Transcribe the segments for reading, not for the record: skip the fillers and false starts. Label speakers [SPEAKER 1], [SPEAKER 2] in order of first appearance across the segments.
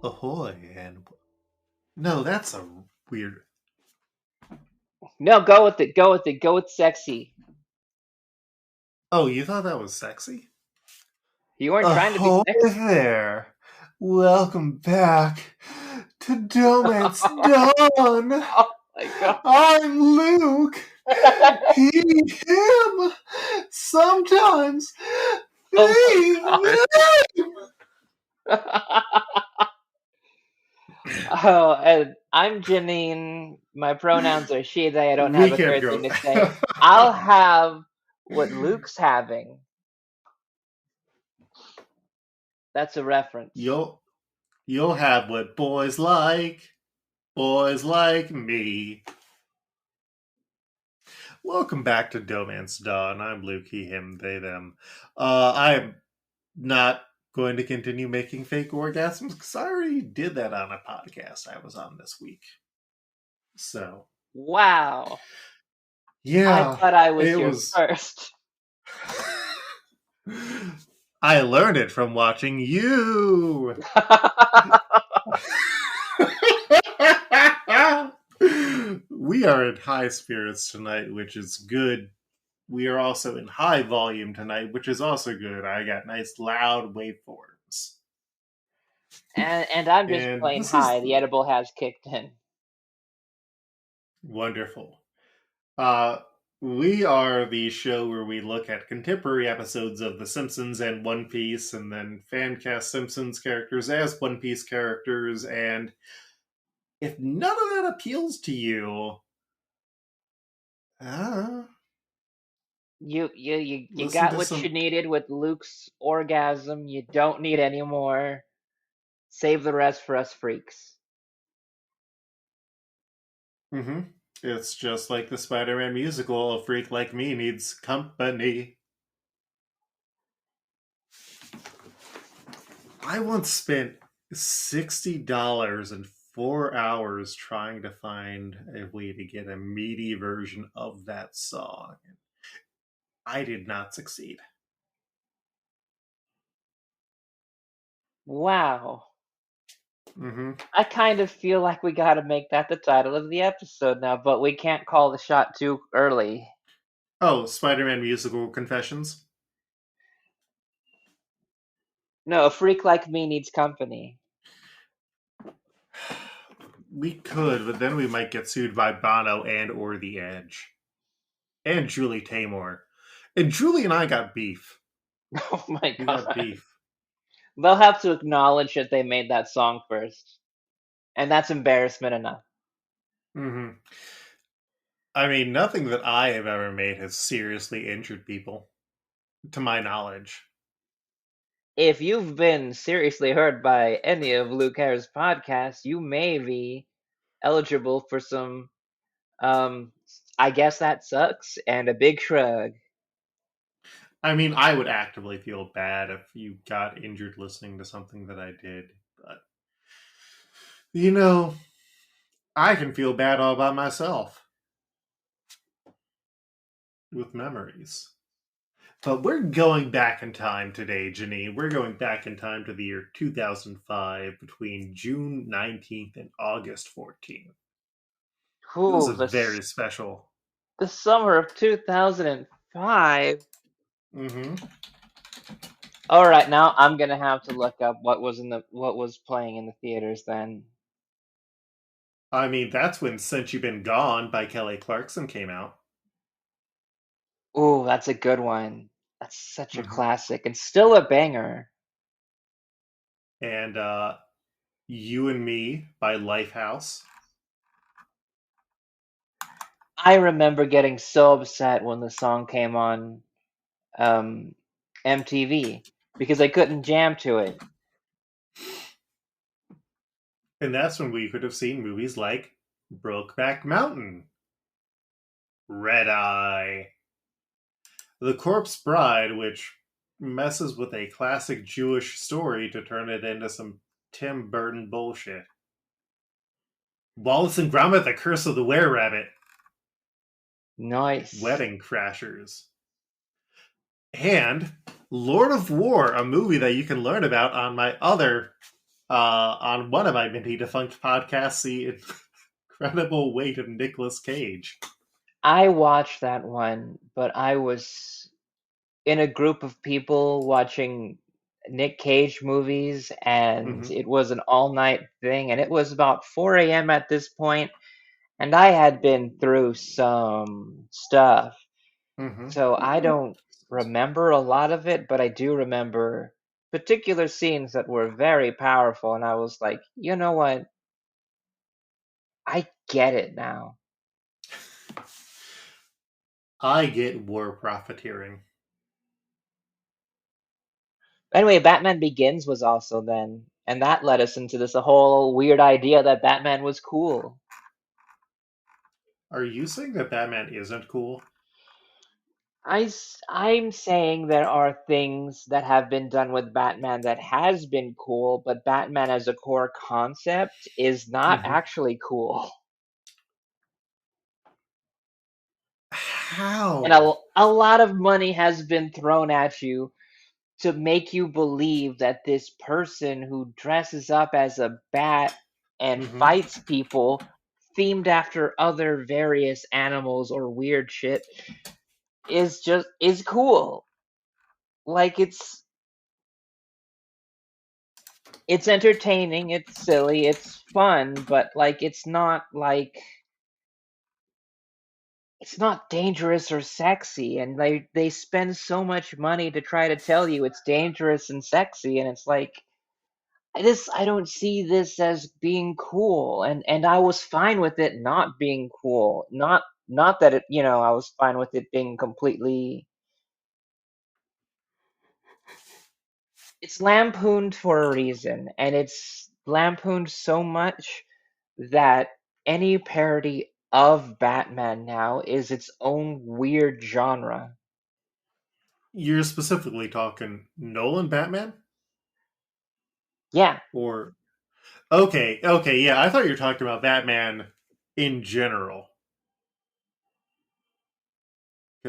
[SPEAKER 1] Ahoy, and no, that's a weird.
[SPEAKER 2] No, go with it. Go with it. Go with sexy.
[SPEAKER 1] Oh, you thought that was sexy?
[SPEAKER 2] You weren't trying to be
[SPEAKER 1] Ahoy
[SPEAKER 2] sexy.
[SPEAKER 1] there! Welcome back to DohMance Dawn.
[SPEAKER 2] Oh my god.
[SPEAKER 1] I'm Luke. He, him. Sometimes
[SPEAKER 2] Oh
[SPEAKER 1] they,
[SPEAKER 2] my god. Oh, and I'm Janine. My pronouns are she, they. I don't
[SPEAKER 1] we
[SPEAKER 2] have a
[SPEAKER 1] can't
[SPEAKER 2] third
[SPEAKER 1] go.
[SPEAKER 2] thing to say. I'll have what Luke's having. That's a reference.
[SPEAKER 1] You'll have what boys like. Boys like me. Welcome back to DohMance Dawn. I'm Luke, he, him, they, them. I'm not going to continue making fake orgasms because I already did that on a podcast I was on this week. So,
[SPEAKER 2] Wow. I
[SPEAKER 1] yeah,
[SPEAKER 2] thought I was
[SPEAKER 1] it
[SPEAKER 2] your
[SPEAKER 1] was.
[SPEAKER 2] first.
[SPEAKER 1] I learned it from watching you. We are in high spirits tonight, which is good. We are also in high volume tonight, which is also good. I got nice loud waveforms.
[SPEAKER 2] And I'm just
[SPEAKER 1] And
[SPEAKER 2] plain
[SPEAKER 1] this is
[SPEAKER 2] high. The edible has kicked in.
[SPEAKER 1] wonderful. Uh, we are the show where we look at contemporary episodes of The Simpsons and One Piece, and then fan cast Simpsons characters as One Piece characters. And if none of that appeals to you,
[SPEAKER 2] You
[SPEAKER 1] listen
[SPEAKER 2] got
[SPEAKER 1] to
[SPEAKER 2] what you
[SPEAKER 1] some.
[SPEAKER 2] needed with Luke's orgasm. You don't need any more. Save the rest for us freaks.
[SPEAKER 1] Mm-hmm. It's just like the Spider-Man musical. A freak like me needs company. I once spent $60 and 4 hours trying to find a way to get a meaty version of that song. I did not succeed.
[SPEAKER 2] Wow.
[SPEAKER 1] Mm-hmm.
[SPEAKER 2] I kind of feel like we gotta make that the title of the episode now, but we can't call the shot too early.
[SPEAKER 1] Oh, Spider-Man musical confessions.
[SPEAKER 2] No, a freak like me needs company.
[SPEAKER 1] We could, but then we might get sued by Bono and or The Edge. And Julie Taymor. And Julie and I got beef.
[SPEAKER 2] Oh my
[SPEAKER 1] We got
[SPEAKER 2] god.
[SPEAKER 1] beef.
[SPEAKER 2] They'll have to acknowledge that they made that song first. And that's embarrassment enough.
[SPEAKER 1] Mm-hmm. I mean, nothing that I have ever made has seriously injured people, to my knowledge.
[SPEAKER 2] If you've been seriously hurt by any of Luke Hare's podcasts, you may be eligible for some, um, I guess that sucks, and a big shrug.
[SPEAKER 1] I mean, I would actively feel bad if you got injured listening to something that I did, but you know, I can feel bad all by myself with memories. But we're going back in time today, Janine. We're going back in time to the year 2005 between June 19th and August 14th. It was
[SPEAKER 2] Ooh,
[SPEAKER 1] a very special.
[SPEAKER 2] the summer of 2005.
[SPEAKER 1] Mm-hmm.
[SPEAKER 2] All right, now I'm gonna have to look up what was playing in the theaters then.
[SPEAKER 1] I mean, that's when Since You've Been Gone by Kelly Clarkson came out.
[SPEAKER 2] Ooh, that's a good one. That's such a
[SPEAKER 1] Mm-hmm.
[SPEAKER 2] classic and still a banger.
[SPEAKER 1] And You and Me by Lifehouse.
[SPEAKER 2] I remember getting so upset when the song came on um, MTV because I couldn't jam to it.
[SPEAKER 1] And that's when we could have seen movies like Brokeback Mountain, Red Eye, The Corpse Bride, which messes with a classic Jewish story to turn it into some Tim Burton bullshit. Wallace and Gromit, The Curse of the Were-Rabbit,
[SPEAKER 2] Nice.
[SPEAKER 1] Wedding Crashers. And Lord of War, a movie that you can learn about on on one of my many defunct podcasts, The Incredible Weight of Nicolas Cage.
[SPEAKER 2] I watched that one, but I was in a group of people watching Nick Cage movies, and
[SPEAKER 1] Mm-hmm.
[SPEAKER 2] it was an all-night thing, and it was about 4 a.m. at this point, and I had been through some stuff,
[SPEAKER 1] Mm-hmm.
[SPEAKER 2] so I don't remember a lot of it, but I do remember particular scenes that were very powerful, and I was like, you know what? I get it now.
[SPEAKER 1] I get war profiteering.
[SPEAKER 2] Anyway, Batman Begins was also then, and that led us into this whole weird idea that Batman was cool.
[SPEAKER 1] Are you saying that Batman isn't cool?
[SPEAKER 2] I'm saying there are things that have been done with Batman that has been cool, but Batman as a core concept is not
[SPEAKER 1] Mm-hmm.
[SPEAKER 2] actually cool. And
[SPEAKER 1] How?
[SPEAKER 2] a lot of money has been thrown at you to make you believe that this person who dresses up as a bat and
[SPEAKER 1] Mm-hmm.
[SPEAKER 2] fights people themed after other various animals or weird shit is cool. Like it's entertaining, it's silly, it's fun, but like it's not dangerous or sexy, and they spend so much money to try to tell you it's dangerous and sexy, and it's like I don't see this as being cool, and I was fine with it not being cool. Not that I was fine with it being completely. It's lampooned for a reason, and it's lampooned so much that any parody of Batman now is its own weird genre.
[SPEAKER 1] You're specifically talking Nolan Batman?
[SPEAKER 2] Yeah.
[SPEAKER 1] Or okay, yeah. I thought you were talking about Batman in general.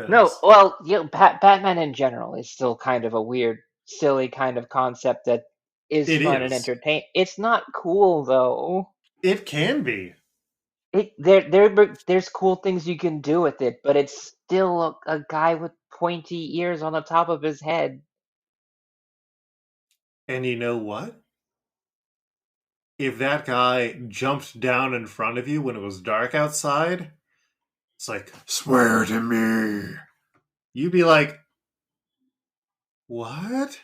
[SPEAKER 2] No,
[SPEAKER 1] Because
[SPEAKER 2] well, Batman in general is still kind of a weird, silly kind of concept that is
[SPEAKER 1] it
[SPEAKER 2] fun and
[SPEAKER 1] is.
[SPEAKER 2] entertain. It's not cool though.
[SPEAKER 1] It can be.
[SPEAKER 2] There's cool things you can do with it, but it's still a guy with pointy ears on the top of his head.
[SPEAKER 1] And you know what? If that guy jumped down in front of you when it was dark outside, it's like, swear to me. You'd be like, what?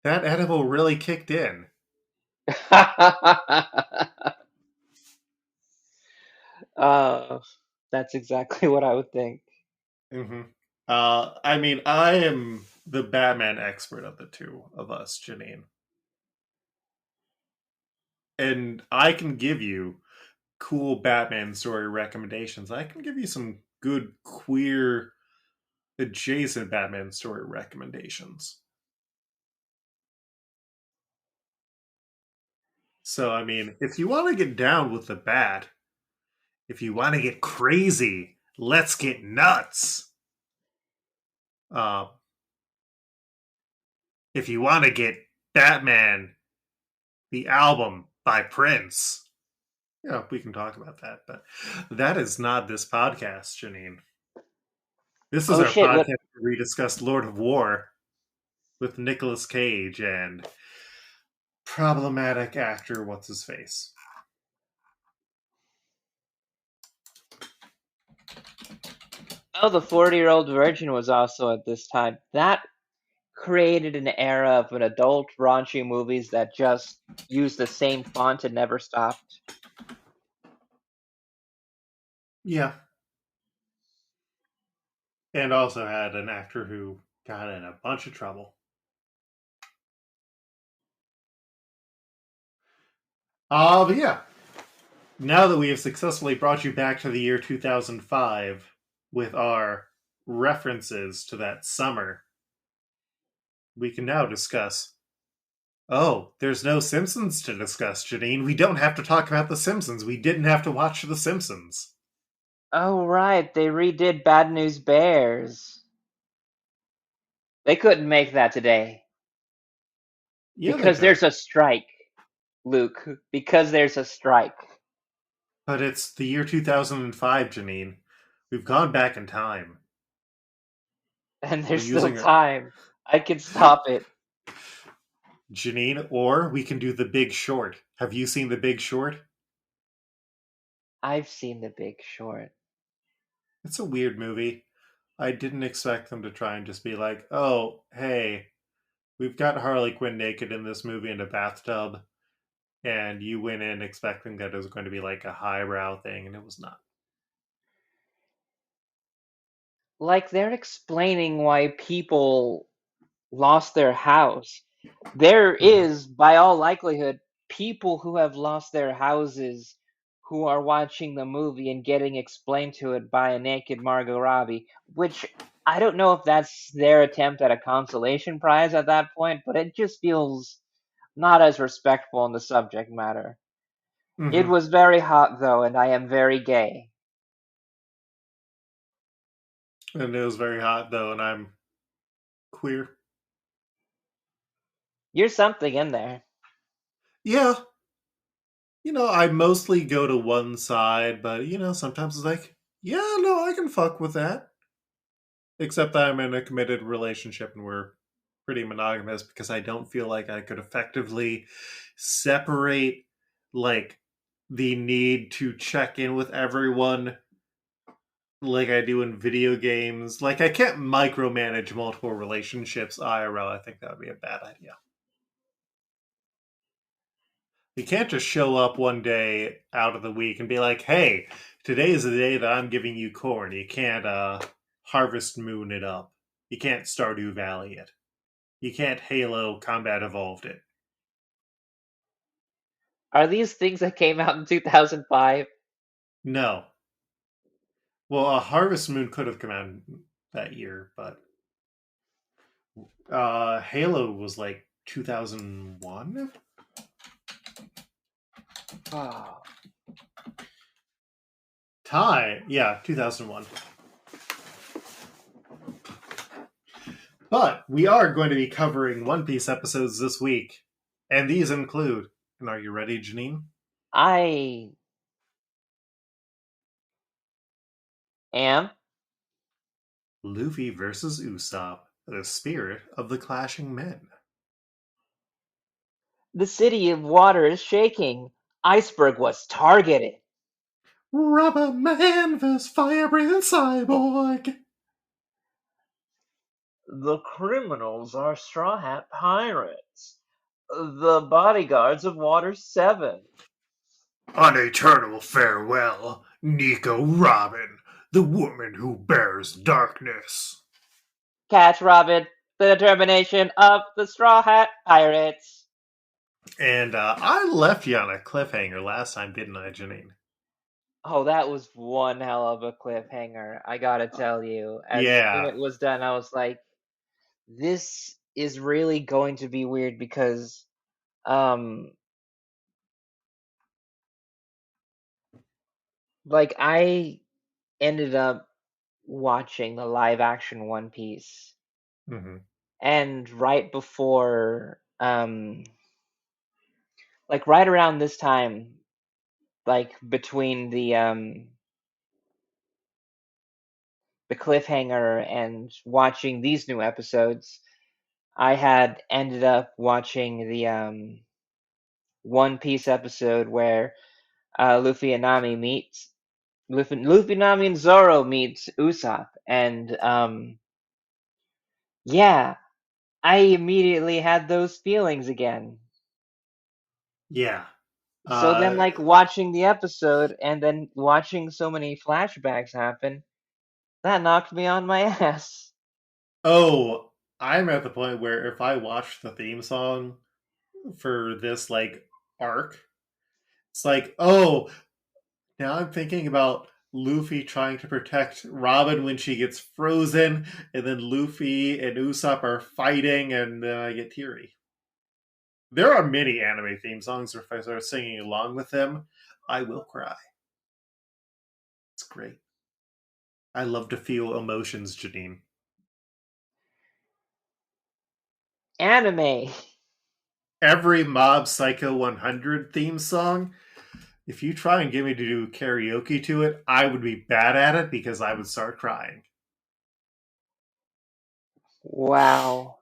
[SPEAKER 1] That edible really kicked in.
[SPEAKER 2] uh, that's exactly what I would think.
[SPEAKER 1] Mm-hmm. I mean, I am the Batman expert of the two of us, Janine. And I can give you cool Batman story recommendations. I can give you some good queer adjacent Batman story recommendations. So, I mean, if you want to get down with the bat, if you want to get crazy, let's get nuts. Uh, if you want to get Batman, the album by Prince, yeah, we can talk about that. But that is not this podcast, Janine. This is
[SPEAKER 2] Oh
[SPEAKER 1] our
[SPEAKER 2] shit!
[SPEAKER 1] podcast
[SPEAKER 2] What?
[SPEAKER 1] where we discuss Lord of War with Nicolas Cage and problematic actor what's his face.
[SPEAKER 2] Oh, the 40-year-old virgin was also at this time. That created an era of an adult raunchy movies that just used the same font and never stopped.
[SPEAKER 1] Yeah, and also had an actor who got in a bunch of trouble. But yeah, now that we have successfully brought you back to the year 2005 with our references to that summer, we can now discuss. Oh, there's no Simpsons to discuss, Janine. We don't have to talk about The Simpsons. We didn't have to watch The Simpsons.
[SPEAKER 2] Oh right, they redid Bad News Bears. They couldn't make that today
[SPEAKER 1] Yeah, they
[SPEAKER 2] because
[SPEAKER 1] could.
[SPEAKER 2] there's a strike, Luke. Because there's a strike.
[SPEAKER 1] But it's the year 2005, Janine. We've gone back in time.
[SPEAKER 2] And
[SPEAKER 1] We're
[SPEAKER 2] there's still
[SPEAKER 1] using our
[SPEAKER 2] time. I can stop it.
[SPEAKER 1] Janine, or we can do The Big Short. Have you seen The Big Short?
[SPEAKER 2] I've seen The Big Short.
[SPEAKER 1] It's a weird movie. I didn't expect them to try and just be like, oh, hey, we've got Harley Quinn naked in this movie in a bathtub, and you went in expecting that it was going to be like a highbrow thing, and it was not.
[SPEAKER 2] Like they're explaining why people lost their house. There
[SPEAKER 1] Mm-hmm.
[SPEAKER 2] is, by all likelihood, people who have lost their houses who are watching the movie and getting explained to it by a naked Margot Robbie, which I don't know if that's their attempt at a consolation prize at that point, but it just feels not as respectful in the subject matter. It
[SPEAKER 1] Mm-hmm.
[SPEAKER 2] was very hot though, and I am very gay.
[SPEAKER 1] And it was very hot though, and I'm queer.
[SPEAKER 2] You're something in there.
[SPEAKER 1] Yeah, I mostly go to one side, but sometimes it's like, yeah, no, I can fuck with that. Except that I'm in a committed relationship and we're pretty monogamous because I don't feel like I could effectively separate like the need to check in with everyone like I do in video games. Like I can't micromanage multiple relationships IRL. I think that would be a bad idea. You can't just show up one day out of the week and be like, "Hey, today is the day that I'm giving you corn." You can't Harvest Moon it up. You can't Stardew Valley it. You can't Halo Combat Evolved it.
[SPEAKER 2] Are these things that came out in 2005?
[SPEAKER 1] No. Well, Harvest Moon could have come out that year, but Halo was like 2001.
[SPEAKER 2] Oh,
[SPEAKER 1] Yeah, 2001. But we are going to be covering One Piece episodes this week, and these include. And are you ready, Janine?
[SPEAKER 2] I am.
[SPEAKER 1] Luffy versus Usopp, the spirit of the clashing men.
[SPEAKER 2] The city of water is shaking. Iceberg was targeted.
[SPEAKER 1] Rubber Man vs. Fire Breathing Cyborg.
[SPEAKER 2] The criminals are Straw Hat Pirates. The bodyguards of Water 7.
[SPEAKER 1] An eternal farewell, Nico Robin, the woman who bears darkness.
[SPEAKER 2] Catch Robin, the determination of the Straw Hat Pirates.
[SPEAKER 1] And I left you on a cliffhanger last time, didn't I, Janine?
[SPEAKER 2] Oh, that was one hell of a cliffhanger, I gotta tell you. As soon
[SPEAKER 1] Yeah.
[SPEAKER 2] as it was done, I was like, this is really going to be weird because, um, like, I ended up watching the live action One Piece.
[SPEAKER 1] Mm-hmm.
[SPEAKER 2] And right before, like right around this time, like between the cliffhanger and watching these new episodes, I had ended up watching the One Piece episode where Luffy and Nami meets Luffy, Nami, and Zoro meets Usopp, and yeah, I immediately had those feelings again.
[SPEAKER 1] Yeah.
[SPEAKER 2] So then,
[SPEAKER 1] Uh,
[SPEAKER 2] like, watching the episode and then watching so many flashbacks happen, that knocked me on my ass.
[SPEAKER 1] oh, I'm at the point where if I watch the theme song for this, like, arc, it's like, oh, now I'm thinking about Luffy trying to protect Robin when she gets frozen, and then Luffy and Usopp are fighting, and then I get teary. There are many anime theme songs where if I start singing along with them, I will cry. It's great. I love to feel emotions, Janine.
[SPEAKER 2] Anime.
[SPEAKER 1] Every Mob Psycho 100 theme song, if you try and get me to do karaoke to it, I would be bad at it because I would start crying.
[SPEAKER 2] Wow.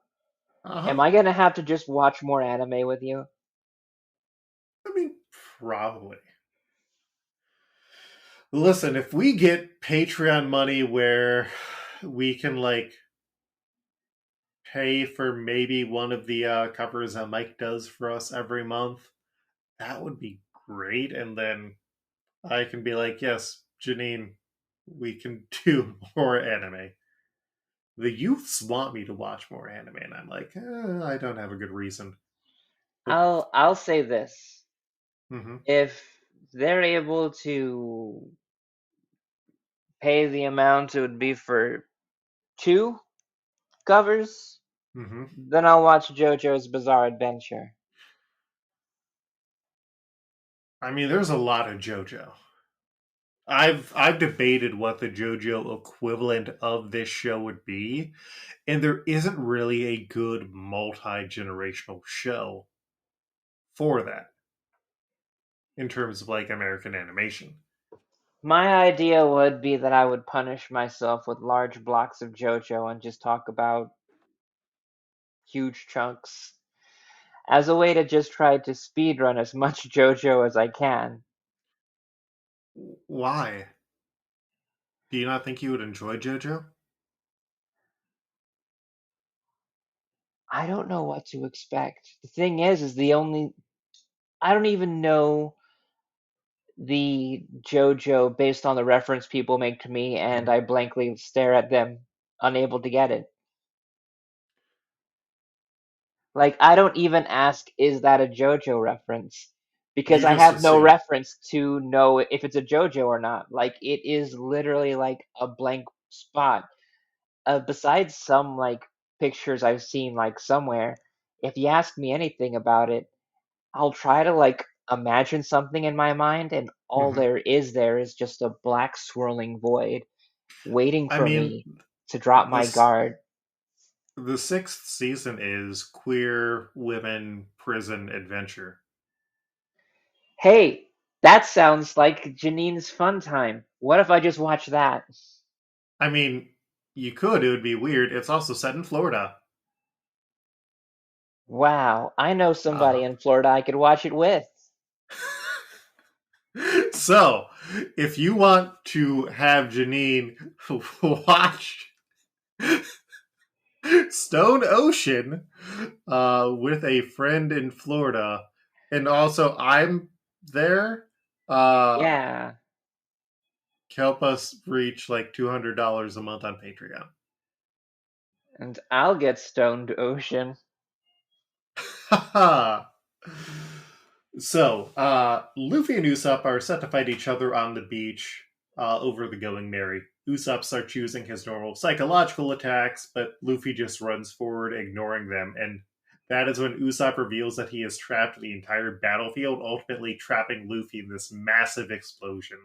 [SPEAKER 1] Uh huh.
[SPEAKER 2] Am I gonna have to just watch more anime with you?
[SPEAKER 1] I mean, probably. Listen, if we get Patreon money where we can, like, pay for maybe one of the covers that Mike does for us every month, that would be great. And then I can be like, yes, Janine, we can do more anime. The youths want me to watch more anime, and I'm like, I don't have a good reason. But
[SPEAKER 2] I'll say this.
[SPEAKER 1] mm-hmm,
[SPEAKER 2] If they're able to pay the amount it would be for two covers,
[SPEAKER 1] mm-hmm.
[SPEAKER 2] then I'll watch JoJo's Bizarre Adventure.
[SPEAKER 1] I mean, there's a lot of JoJo. I've debated what the JoJo equivalent of this show would be, and there isn't really a good multi-generational show for that in terms of like American animation.
[SPEAKER 2] My idea would be that I would punish myself with large blocks of JoJo and just talk about huge chunks as a way to just try to speedrun as much JoJo as I can.
[SPEAKER 1] Why? Do you not think you would enjoy JoJo?
[SPEAKER 2] I don't know what to expect. The thing is the only I don't even know the JoJo based on the reference people make to me, and
[SPEAKER 1] Mm.
[SPEAKER 2] I blankly stare at them, unable to get it. Like, I don't even ask, is that a JoJo reference? Because
[SPEAKER 1] You
[SPEAKER 2] I
[SPEAKER 1] just
[SPEAKER 2] have no
[SPEAKER 1] assume.
[SPEAKER 2] reference to know if it's a JoJo or not. Like, it is literally like a blank spot. Besides some, like, pictures I've seen, like, somewhere, if you ask me anything about it, I'll try to, like, imagine something in my mind, and all
[SPEAKER 1] Hmm.
[SPEAKER 2] there is just a black swirling void waiting
[SPEAKER 1] I
[SPEAKER 2] for
[SPEAKER 1] mean,
[SPEAKER 2] me to drop my
[SPEAKER 1] this
[SPEAKER 2] guard.
[SPEAKER 1] the sixth season is queer women prison adventure.
[SPEAKER 2] Hey, that sounds like Janine's fun time. What if I just watch that?
[SPEAKER 1] I mean, you could. It would be weird. It's also set in Florida.
[SPEAKER 2] Wow, I know somebody
[SPEAKER 1] Uh
[SPEAKER 2] in Florida I could watch it with.
[SPEAKER 1] so, if you want to have Janine watch Stone Ocean with a friend in Florida, and also I'm there, uh,
[SPEAKER 2] Yeah,
[SPEAKER 1] help us reach like $200 a month on Patreon.
[SPEAKER 2] and I'll get stoned ocean.
[SPEAKER 1] So, Luffy and Usopp are set to fight each other on the beach over the Going Merry. Usopp starts using his normal psychological attacks, but Luffy just runs forward, ignoring them, and that is when Usopp reveals that he has trapped the entire battlefield, ultimately trapping Luffy in this massive explosion.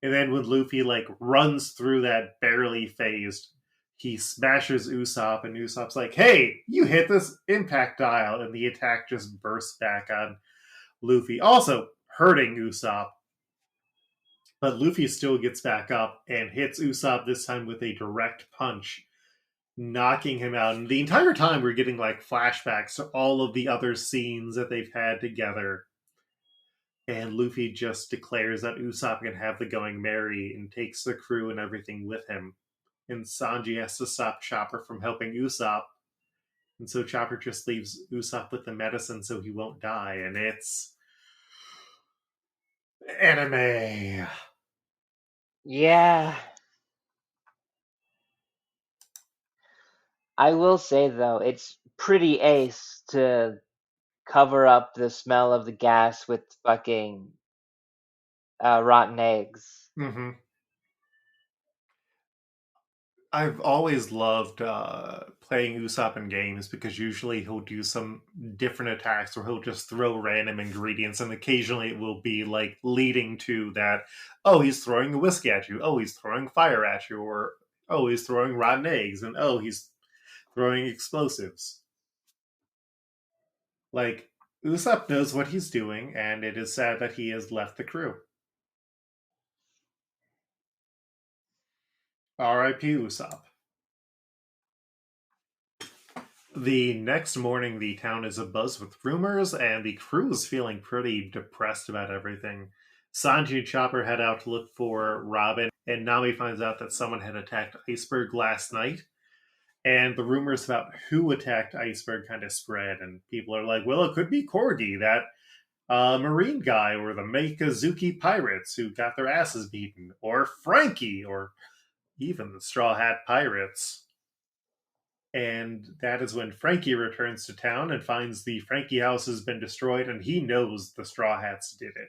[SPEAKER 1] And then when Luffy like runs through that barely phased, he smashes Usopp, and Usopp's like, "Hey, you hit this impact dial," and the attack just bursts back on Luffy, also hurting Usopp. But Luffy still gets back up and hits Usopp this time with a direct punch, knocking him out. And the entire time we're getting like flashbacks to all of the other scenes that they've had together. And Luffy just declares that Usopp can have the Going Merry and takes the crew and everything with him. And Sanji has to stop Chopper from helping Usopp. And so Chopper just leaves Usopp with the medicine so he won't die. And it's anime.
[SPEAKER 2] Yeah, I will say though, it's pretty ace to cover up the smell of the gas with fucking rotten eggs.
[SPEAKER 1] Mm-hmm. I've always loved playing Usopp in games because usually he'll do some different attacks or he'll just throw random ingredients, and occasionally it will be like leading to that. Oh, he's throwing a whiskey at you. Oh, he's throwing fire at you, or oh, he's throwing rotten eggs, and oh, he's throwing explosives. Like, Usopp knows what he's doing, and it is sad that he has left the crew. R.I.P. Usopp. The next morning, the town is abuzz with rumors, and the crew is feeling pretty depressed about everything. Sanji and Chopper head out to look for Robin, and Nami finds out that someone had attacked Iceberg last night. And the rumors about who attacked Iceberg kind of spread, and people are like, well, it could be Corgi, that Marine guy, or the Mikazuki pirates who got their asses beaten, or Franky, or even the Straw Hat Pirates. And that is when Franky returns to town and finds the Franky house has been destroyed, and he knows the Straw Hats did it.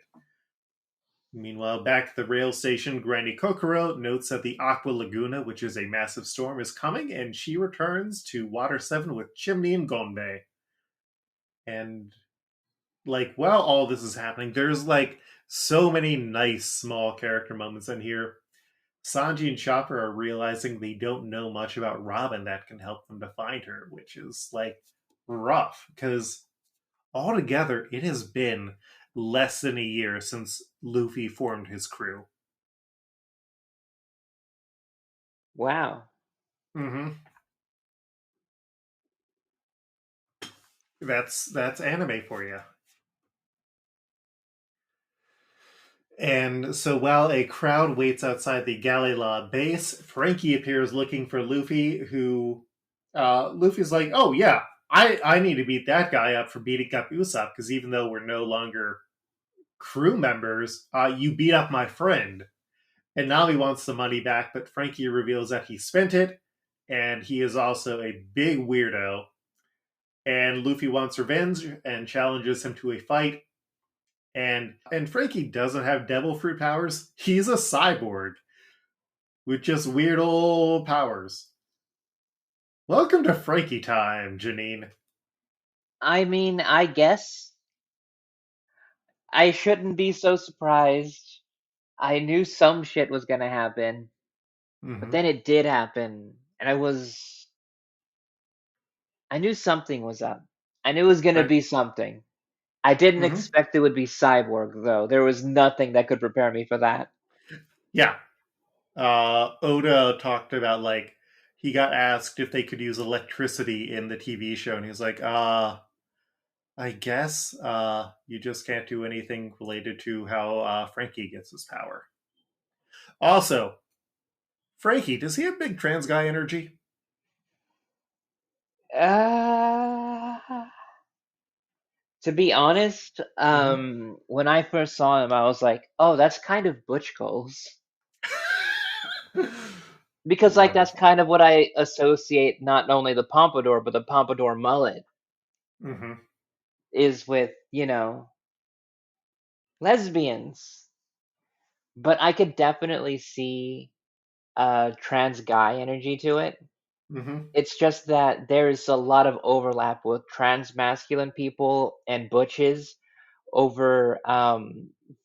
[SPEAKER 1] Meanwhile, back at the rail station, Granny Kokoro notes that the Aqua Laguna, which is a massive storm, is coming, and she returns to Water 7 with Chimney and Gonbei. And, like, while all this is happening, there's, like, so many nice small character moments in here. Sanji and Chopper are realizing they don't know much about Robin that can help them to find her, which is, like, rough, because altogether it has been less than a year since Luffy formed his crew.
[SPEAKER 2] Wow.
[SPEAKER 1] Mm-hmm. That's anime for you. And so while a crowd waits outside the Galila base, Franky appears looking for Luffy, who Luffy's like, oh yeah, I need to beat that guy up for beating up Usopp, because even though we're no longer crew members, you beat up my friend. And Nami wants the money back, but Franky reveals that he spent it, and he is also a big weirdo. And Luffy wants revenge and challenges him to a fight. And Franky doesn't have devil fruit powers. He's a cyborg with just weird old powers. Welcome to Franky time, Janine.
[SPEAKER 2] I mean, I guess I shouldn't be so surprised. I knew some shit was gonna happen, but
[SPEAKER 1] Mm-hmm.
[SPEAKER 2] then it did happen, and I knew something was up. I knew it was gonna
[SPEAKER 1] Right.
[SPEAKER 2] be something. I didn't
[SPEAKER 1] Mm-hmm.
[SPEAKER 2] expect it would be Cyborg, though. There was nothing that could prepare me for that.
[SPEAKER 1] Yeah. Oda talked about, like, he got asked if they could use electricity in the TV show, and he was like, I guess you just can't do anything related to how Franky gets his power. Also, Franky, does he have big trans guy energy?
[SPEAKER 2] Uh, to be honest,
[SPEAKER 1] Mm-hmm.
[SPEAKER 2] when I first saw him, I was like, "Oh, that's kind of Butch Goals," because like that's
[SPEAKER 1] Wonderful.
[SPEAKER 2] kind of what I associate not only the pompadour but the pompadour mullet
[SPEAKER 1] Mm-hmm.
[SPEAKER 2] is with, lesbians. But I could definitely see trans guy energy to it.
[SPEAKER 1] Mm-hmm.
[SPEAKER 2] It's just that there's a lot of overlap with trans masculine people and butches over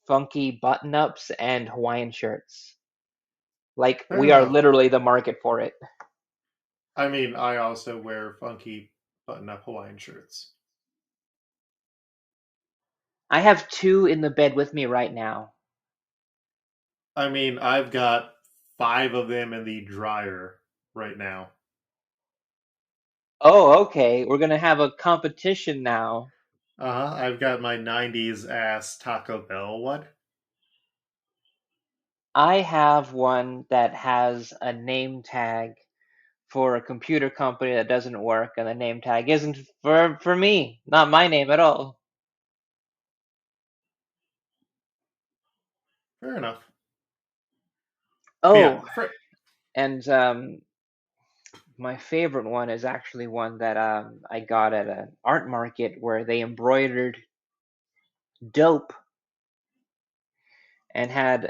[SPEAKER 2] funky button ups and Hawaiian shirts. Like,
[SPEAKER 1] Fair
[SPEAKER 2] we are
[SPEAKER 1] enough.
[SPEAKER 2] literally the market for it.
[SPEAKER 1] I mean, I also wear funky button-up Hawaiian shirts.
[SPEAKER 2] I have two in the bed with me right now.
[SPEAKER 1] I mean, I've got 5 of them in the dryer right now.
[SPEAKER 2] Oh, okay. We're gonna have a competition now.
[SPEAKER 1] Uh-huh. I've got my 90s ass Taco Bell. What?
[SPEAKER 2] I have one that has a name tag for a computer company that doesn't work, and the name tag isn't for me, not my name at all.
[SPEAKER 1] Fair enough. But yeah,
[SPEAKER 2] Oh, and my favorite one is actually one that I got at an art market where they embroidered dope and had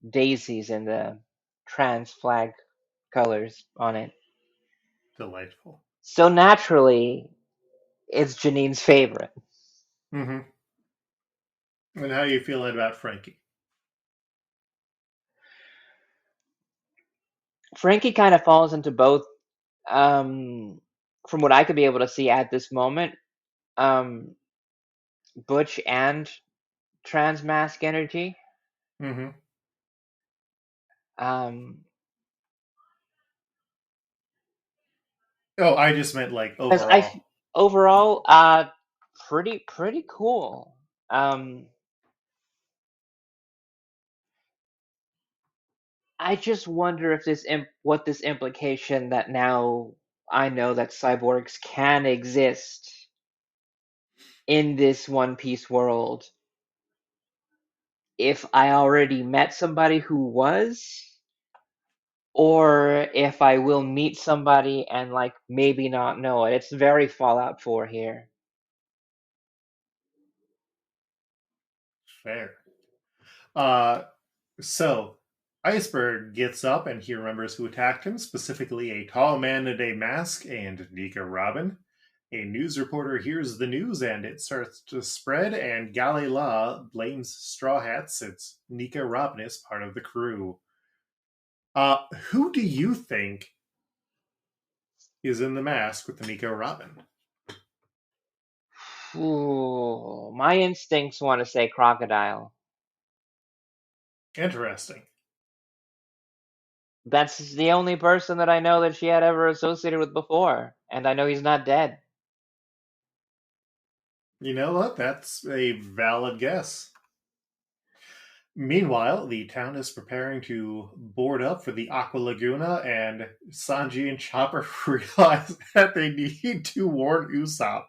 [SPEAKER 2] daisies in the trans flag colors on it.
[SPEAKER 1] delightful.
[SPEAKER 2] So naturally, it's Janine's favorite.
[SPEAKER 1] Mm-hmm. And how you feeling about Frankie?
[SPEAKER 2] Frankie kind of falls into both, um, from what I could be able to see at this moment. um butch and transmask energy.
[SPEAKER 1] Mm-hmm.
[SPEAKER 2] Um,
[SPEAKER 1] Oh, I just meant like
[SPEAKER 2] because
[SPEAKER 1] overall.
[SPEAKER 2] overall, pretty cool. Um, I just wonder if what this implication that now I know that cyborgs can exist in this One Piece world. If I already met somebody who was, or if I will meet somebody and like maybe not know it. It's very Fallout 4 here.
[SPEAKER 1] Fair. Uh, so Iceberg gets up and he remembers who attacked him, specifically a tall man in a mask and Nico Robin. A news reporter hears the news and it starts to spread, and Galila blames Straw Hats since Nico Robin is part of the crew. Who do you think is in the mask with the Nico Robin?
[SPEAKER 2] Ooh, my instincts want to say crocodile.
[SPEAKER 1] Interesting.
[SPEAKER 2] That's the only person that I know that she had ever associated with before, and I know he's not dead.
[SPEAKER 1] You know what? That's a valid guess. Meanwhile, the town is preparing to board up for the Aqua Laguna, and Sanji and Chopper realize that they need to warn Usopp,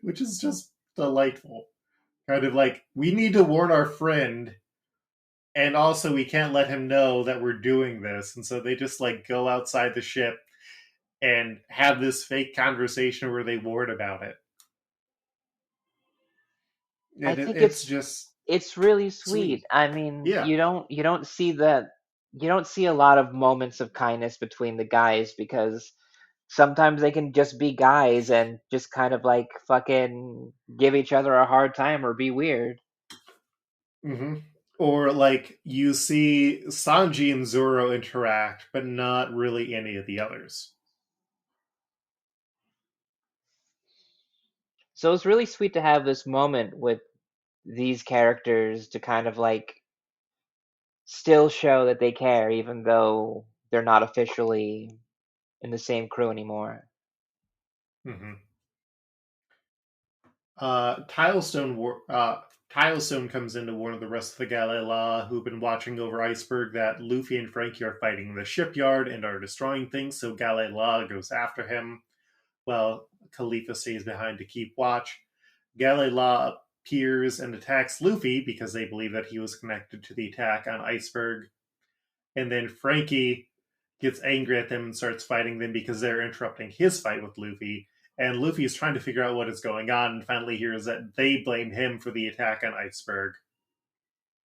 [SPEAKER 1] which is just delightful. Kind of like, we need to warn our friend, and also we can't let him know that we're doing this. And so they just like go outside the ship and have this fake conversation where they warn about it.
[SPEAKER 2] I
[SPEAKER 1] And
[SPEAKER 2] think
[SPEAKER 1] it's just
[SPEAKER 2] it's really sweet.
[SPEAKER 1] sweet.
[SPEAKER 2] I mean,
[SPEAKER 1] Yeah.
[SPEAKER 2] you don't see that you don't see a lot of moments of kindness between the guys because sometimes they can just be guys and just kind of like fucking give each other a hard time or be weird.
[SPEAKER 1] Mm-hmm. Or like you see Sanji and Zoro interact, but not really any of the others.
[SPEAKER 2] So it's really sweet to have this moment with these characters to kind of like still show that they care even though they're not officially in the same crew anymore.
[SPEAKER 1] Mm-hmm. Tilestone comes in to warn the rest of the Galila who've been watching over Iceberg that Luffy and Franky are fighting in the shipyard and are destroying things, so Galila goes after him, while Khalifa stays behind to keep watch. Galila appears and attacks Luffy because they believe that he was connected to the attack on Iceberg. And then Franky gets angry at them and starts fighting them because they're interrupting his fight with Luffy. And Luffy is trying to figure out what is going on and finally hears that they blame him for the attack on Iceberg.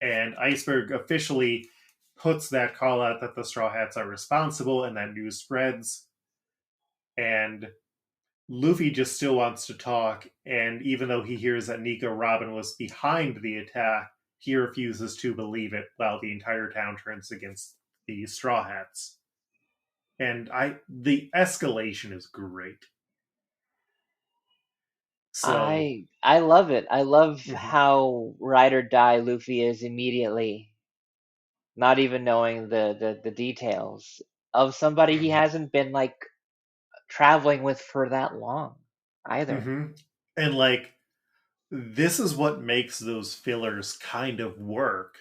[SPEAKER 1] And Iceberg officially puts that call out that the Straw Hats are responsible, and that news spreads. And Luffy just still wants to talk, and even though he hears that Nico Robin was behind the attack, he refuses to believe it while the entire town turns against the Straw Hats. And the escalation is great. So,
[SPEAKER 2] I love it. I love
[SPEAKER 1] mhm,
[SPEAKER 2] how ride or die Luffy is immediately, not even knowing the details of somebody he hasn't been like traveling with for that long either.
[SPEAKER 1] mhm. And like this is what makes those fillers kind of work.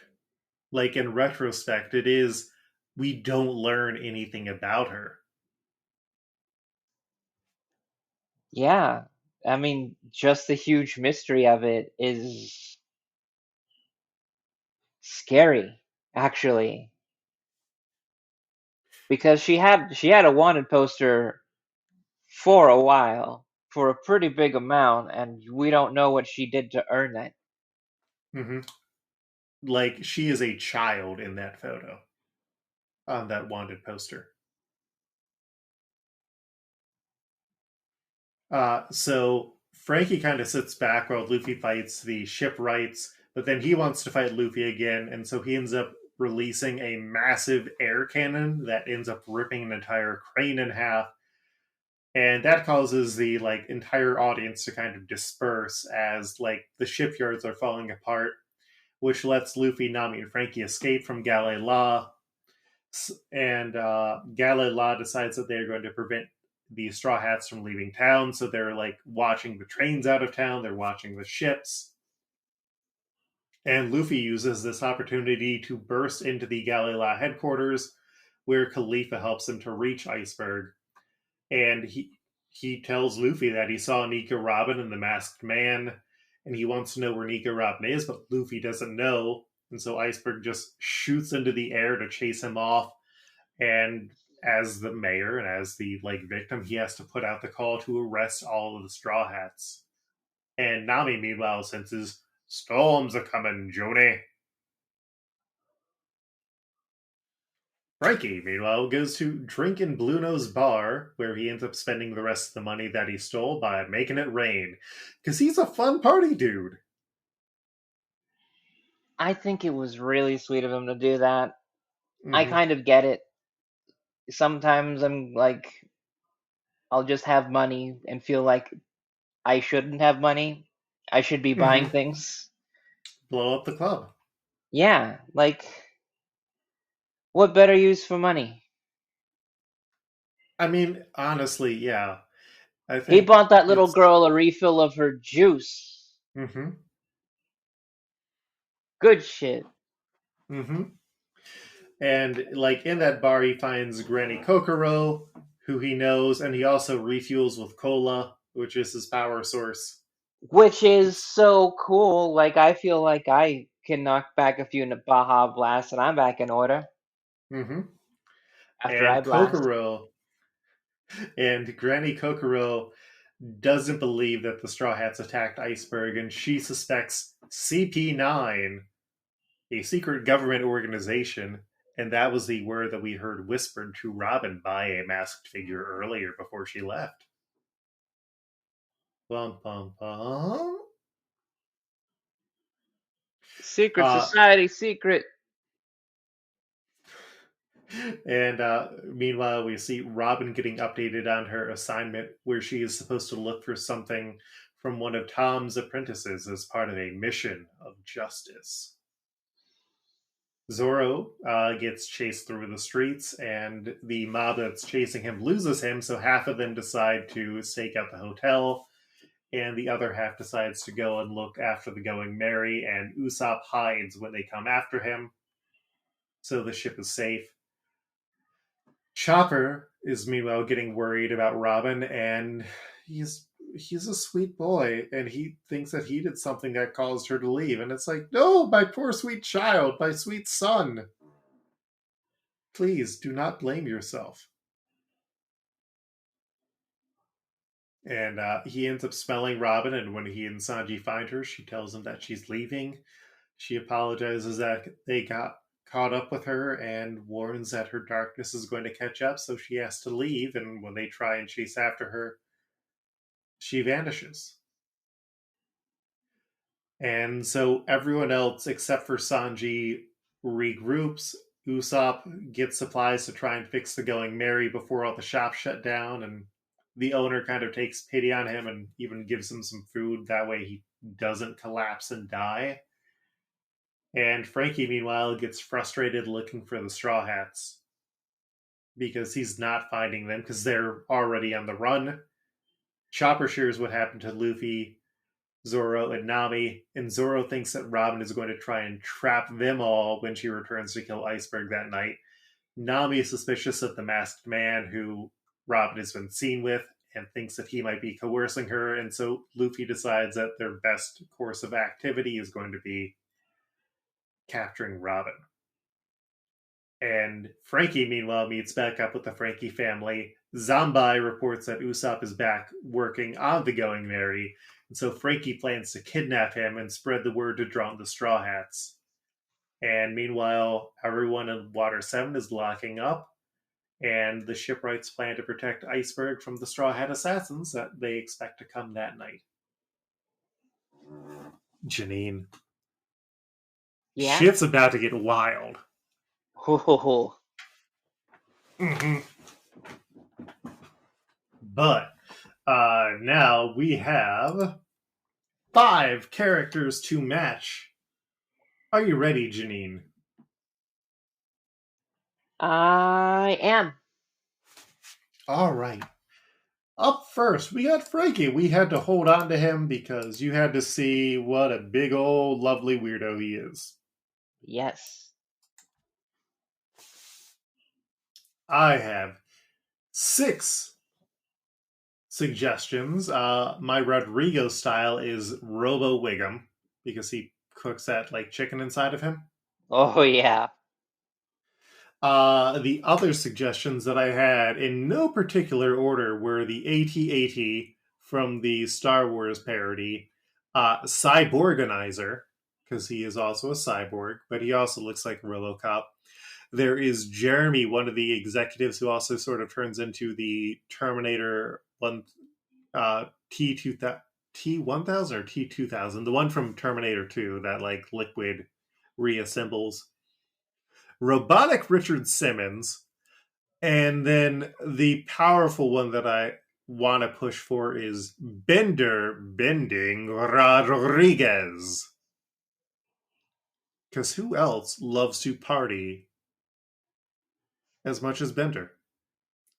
[SPEAKER 1] Like in retrospect, it is we don't learn anything about her.
[SPEAKER 2] Yeah. I mean, just the huge mystery of it is scary, actually, because she had a wanted poster for a while for a pretty big amount, and we don't know what she did to earn that.
[SPEAKER 1] Hmm. Like she is a child in that photo on that wanted poster. So Frankie kind of sits back while Luffy fights the shipwrights, but then he wants to fight Luffy again, and so he ends up releasing a massive air cannon that ends up ripping an entire crane in half. And that causes the entire audience to kind of disperse as the shipyards are falling apart, which lets Luffy, Nami, and Franky escape from Gale La. And Gale La decides that they're going to prevent the Straw Hats from leaving town, so they're watching the trains out of town, they're watching the ships. And Luffy uses this opportunity to burst into the Gale La headquarters, where Khalifa helps him to reach Iceberg. And he tells Luffy that he saw Nico Robin and the Masked Man, and he wants to know where Nico Robin is, but Luffy doesn't know. And so Iceberg just shoots into the air to chase him off. And as the mayor and as the victim, he has to put out the call to arrest all of the Straw Hats. And Nami, meanwhile, senses storms are coming, Joni. Franky, meanwhile, goes to drink in Blue Nose Bar, where he ends up spending the rest of the money that he stole by making it rain. Because he's a fun party dude.
[SPEAKER 2] I think it was really sweet of him to do that. I
[SPEAKER 1] Mm-hmm.
[SPEAKER 2] kind of get it. Sometimes I'm like, I'll just have money and feel like I shouldn't have money. I should be buying
[SPEAKER 1] Mm-hmm.
[SPEAKER 2] things.
[SPEAKER 1] Blow up the club.
[SPEAKER 2] Yeah, like, what better use for money?
[SPEAKER 1] I mean, honestly, yeah. I
[SPEAKER 2] He
[SPEAKER 1] think
[SPEAKER 2] bought that little
[SPEAKER 1] it's.
[SPEAKER 2] girl a refill of her juice.
[SPEAKER 1] Mm-hmm.
[SPEAKER 2] Good shit.
[SPEAKER 1] Mm-hmm. And in that bar, he finds Granny Kokoro, who he knows, and he also refuels with cola, which is his power source.
[SPEAKER 2] Which is so cool. Like, I feel like I can knock back a few Baja Blasts and I'm back in order
[SPEAKER 1] Mm-hmm.
[SPEAKER 2] after I
[SPEAKER 1] And
[SPEAKER 2] blast.
[SPEAKER 1] Kokoro and Granny Kokoro doesn't believe that the Straw Hats attacked Iceberg, and she suspects CP9, a secret government organization, and that was the word that we heard whispered to Robin by a masked figure earlier before she left. Bum bum bum.
[SPEAKER 2] Secret
[SPEAKER 1] Uh,
[SPEAKER 2] society, secret.
[SPEAKER 1] and meanwhile, we see Robin getting updated on her assignment, where she is supposed to look for something from one of Tom's apprentices as part of a mission of justice. Zoro gets chased through the streets, and the mob that's chasing him loses him, so half of them decide to stake out the hotel, and the other half decides to go and look after the Going Merry, and Usopp hides when they come after him, so the ship is safe. Chopper is meanwhile getting worried about Robin, and he's a sweet boy, and he thinks that he did something that caused her to leave, and it's like, no, my poor sweet child, my sweet son. Please do not blame yourself. And he ends up smelling Robin, and when he and Sanji find her, she tells him that she's leaving. She apologizes that they got caught up with her and warns that her darkness is going to catch up, so she has to leave. And when they try and chase after her, she vanishes. And so everyone else, except for Sanji, regroups. Usopp gets supplies to try and fix the Going Merry before all the shops shut down, and the owner kind of takes pity on him and even gives him some food. That way he doesn't collapse and die. And Franky, meanwhile, gets frustrated looking for the Straw Hats because he's not finding them because they're already on the run. Chopper shares what happened to Luffy, Zoro, and Nami, and Zoro thinks that Robin is going to try and trap them all when she returns to kill Iceberg that night. Nami is suspicious of the masked man who Robin has been seen with and thinks that he might be coercing her, and so Luffy decides that their best course of activity is going to be capturing Robin. And Franky, meanwhile, meets back up with the Franky family. Zambai reports that Usopp is back working on the Going Merry, and so Franky plans to kidnap him and spread the word to drown the Straw Hats. And meanwhile, everyone in Water 7 is locking up, and the shipwrights plan to protect Iceberg from the Straw Hat assassins that they expect to come that night. Janine,
[SPEAKER 2] Yeah?
[SPEAKER 1] shit's about to get wild.
[SPEAKER 2] Ho ho ho.
[SPEAKER 1] Mm-hmm. But now we have 5 characters to match. Are you ready, Janine?
[SPEAKER 2] I am.
[SPEAKER 1] All right. Up first, we got Franky. We had to hold on to him because you had to see what a big old lovely weirdo he is.
[SPEAKER 2] Yes.
[SPEAKER 1] I have 6 suggestions. My Rodrigo style is Robo Wiggum because he cooks that like chicken inside of him.
[SPEAKER 2] Oh, yeah.
[SPEAKER 1] The other suggestions that I had in no particular order were the AT-AT from the Star Wars parody, Cyborganizer, because he is also a cyborg, but he also looks like RoboCop. There is Jeremy, one of the executives who also sort of turns into the Terminator T2000 T1000 or T2000, the one from Terminator 2 that like liquid reassembles. Robotic Richard Simmons, and then the powerful one that I want to push for is Bender Bending Rodriguez. Because who else loves to party as much as Bender?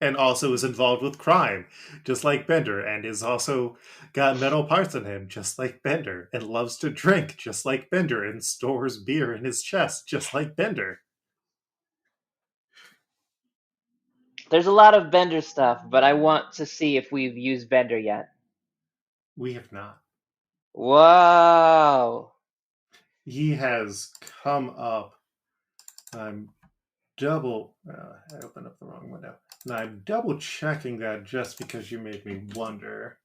[SPEAKER 1] And also is involved with crime, just like Bender, and is also got metal parts in him, just like Bender, and loves to drink, just like Bender, and stores beer in his chest, just like Bender.
[SPEAKER 2] There's a lot of Bender stuff, but I want to see if we've used Bender yet.
[SPEAKER 1] We have not.
[SPEAKER 2] Whoa.
[SPEAKER 1] He has come up. I'm double. I opened up the wrong window. Now I'm double checking that just because you made me wonder.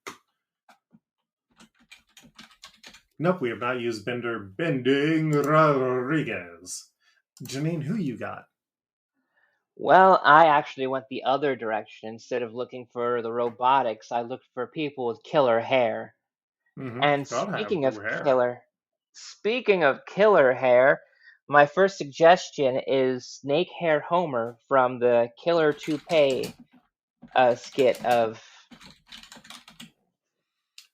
[SPEAKER 1] Nope, we have not used Bender Bending Rodriguez. Janine, who you got?
[SPEAKER 2] Well, I actually went the other direction. Instead of looking for the robotics, I looked for people with killer hair. And
[SPEAKER 1] Gotta have hair.
[SPEAKER 2] speaking of killer hair, my first suggestion is Snake Hair Homer from the Killer Toupee skit of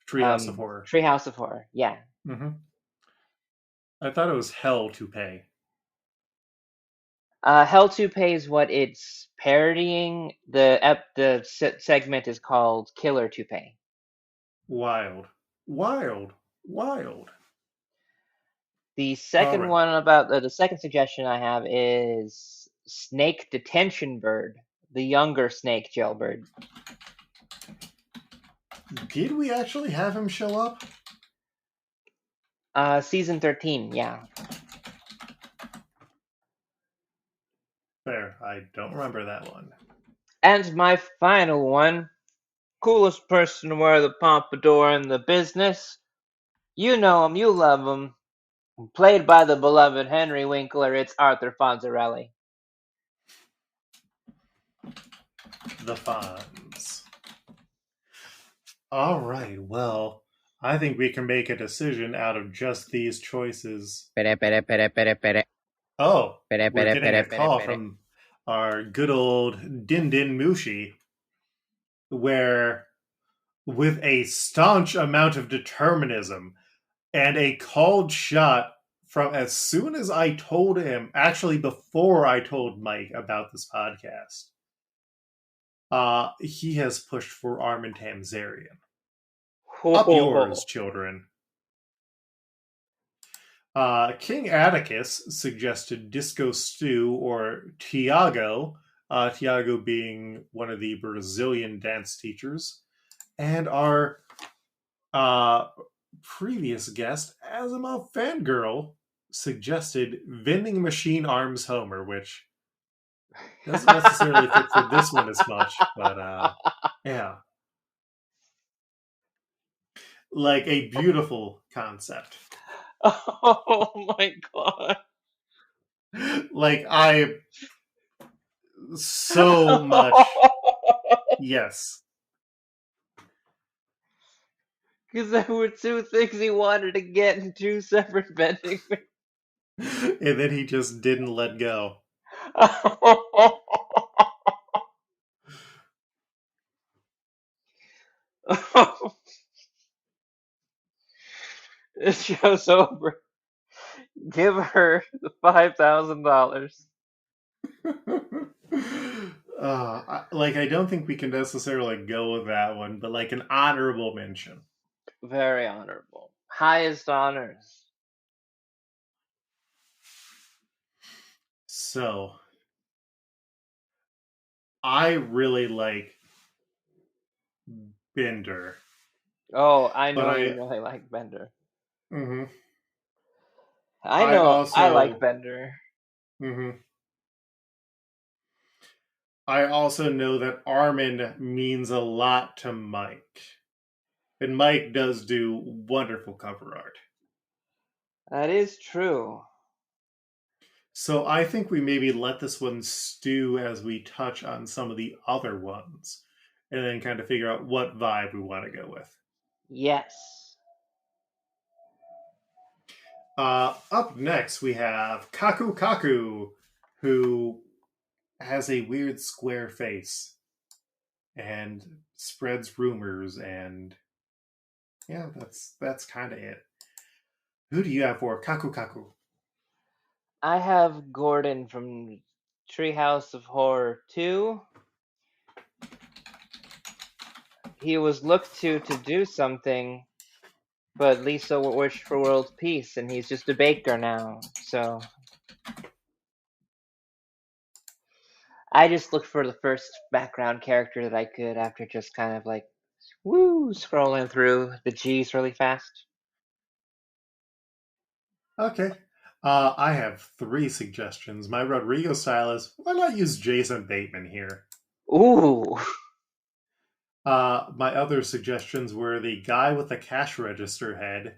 [SPEAKER 1] Treehouse of Horror.
[SPEAKER 2] Treehouse of Horror. Yeah.
[SPEAKER 1] I thought it was Hell to Pay.
[SPEAKER 2] Hell Toupee is what it's parodying. The segment is called Killer Toupee.
[SPEAKER 1] Wild. Wild. Wild.
[SPEAKER 2] The second one about the second suggestion I have is Snake Detention Bird, the younger snake jailbird.
[SPEAKER 1] Did we actually have him show up?
[SPEAKER 2] Season 13, yeah.
[SPEAKER 1] Fair. I don't remember that one.
[SPEAKER 2] And my final one, coolest person to wear the pompadour in the business. You know him, you love him. Played by the beloved Henry Winkler, it's Arthur Fonzarelli.
[SPEAKER 1] The Fonz. All right, well, I think we can make a decision out of just these choices. Oh, we're getting a call from our good old Din Din Mushi, where with a staunch amount of determinism and a called shot from as soon as I told him, actually before I told Mike about this podcast, he has pushed for Armin Tamzarian. Up yours, children. King Atticus suggested Disco Stew or Tiago, Tiago being one of the Brazilian dance teachers. And our previous guest, Asimov Fangirl, suggested Vending Machine Arms Homer, which doesn't necessarily fit for this one as much, but yeah. Like a beautiful concept.
[SPEAKER 2] Oh my god.
[SPEAKER 1] Like, I so much. Yes.
[SPEAKER 2] Because there were two things he wanted to get in two separate vending machines.
[SPEAKER 1] And then he just didn't let go.
[SPEAKER 2] show's over, give her the $5,000.
[SPEAKER 1] I don't think we can necessarily go with that one, but like an honorable mention.
[SPEAKER 2] Very honorable. Highest honors.
[SPEAKER 1] So, I really like Bender,
[SPEAKER 2] Oh, I
[SPEAKER 1] but
[SPEAKER 2] know you really like Bender.
[SPEAKER 1] mhm.
[SPEAKER 2] I
[SPEAKER 1] I
[SPEAKER 2] know I like
[SPEAKER 1] also,
[SPEAKER 2] Bender.
[SPEAKER 1] mhm. I also know that Armin means a lot to Mike, and Mike does do wonderful cover art.
[SPEAKER 2] That is true.
[SPEAKER 1] So I think we maybe let this one stew as we touch on some of the other ones, and then kind of figure out what vibe we want to go with.
[SPEAKER 2] Yes.
[SPEAKER 1] Up next, we have Kaku Kaku, who has a weird square face and spreads rumors, and yeah, that's kind of it. Who do you have for Kaku Kaku?
[SPEAKER 2] I have Gordon from Treehouse of Horror 2. He was looked to do something, but Lisa wished for world peace, and he's just a baker now. So I just looked for the first background character that I could after just kind of like, woo, scrolling through the G's really fast.
[SPEAKER 1] Okay. I have three suggestions. My Rodrigo style is why not use Jason Bateman here?
[SPEAKER 2] Ooh,
[SPEAKER 1] My other suggestions were the guy with the cash register head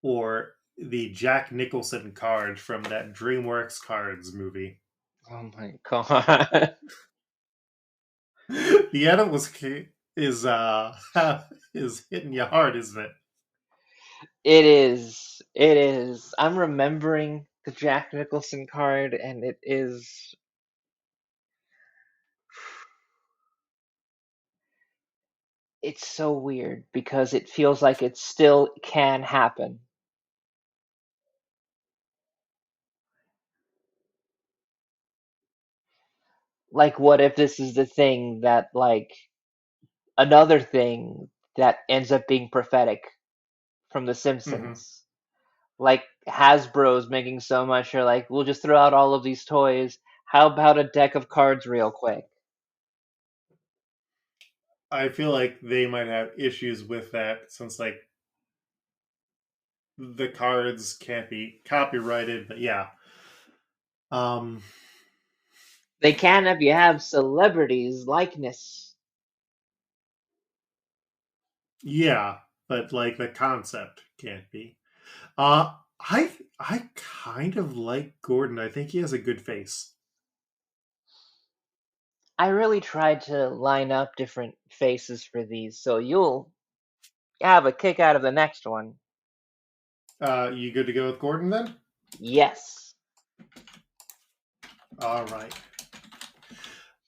[SPEAKER 1] or the Jack Nicholson card from that DreamWorks Cards movie.
[SPEAKER 2] oh my god.
[SPEAKER 1] The edit is is hitting you hard, isn't it?
[SPEAKER 2] It is. It is. I'm remembering the Jack Nicholson card, and it is. It's so weird because it feels like it still can happen. Like, what if this is the thing that, like, another thing that ends up being prophetic from The
[SPEAKER 1] Mm-hmm.
[SPEAKER 2] Simpsons? Like, Hasbro's making so much, they're like, we'll just throw out all of these toys. How about a deck of cards, real quick?
[SPEAKER 1] I feel like they might have issues with that since like the cards can't be copyrighted, but yeah. Um
[SPEAKER 2] They can if you have celebrities' likeness.
[SPEAKER 1] yeah, but like the concept can't be. Uh I kind of like Gordon. I think he has a good face.
[SPEAKER 2] I really tried to line up different faces for these, so you'll have a kick out of the next one.
[SPEAKER 1] You good to go with Gordon then?
[SPEAKER 2] Yes.
[SPEAKER 1] All right.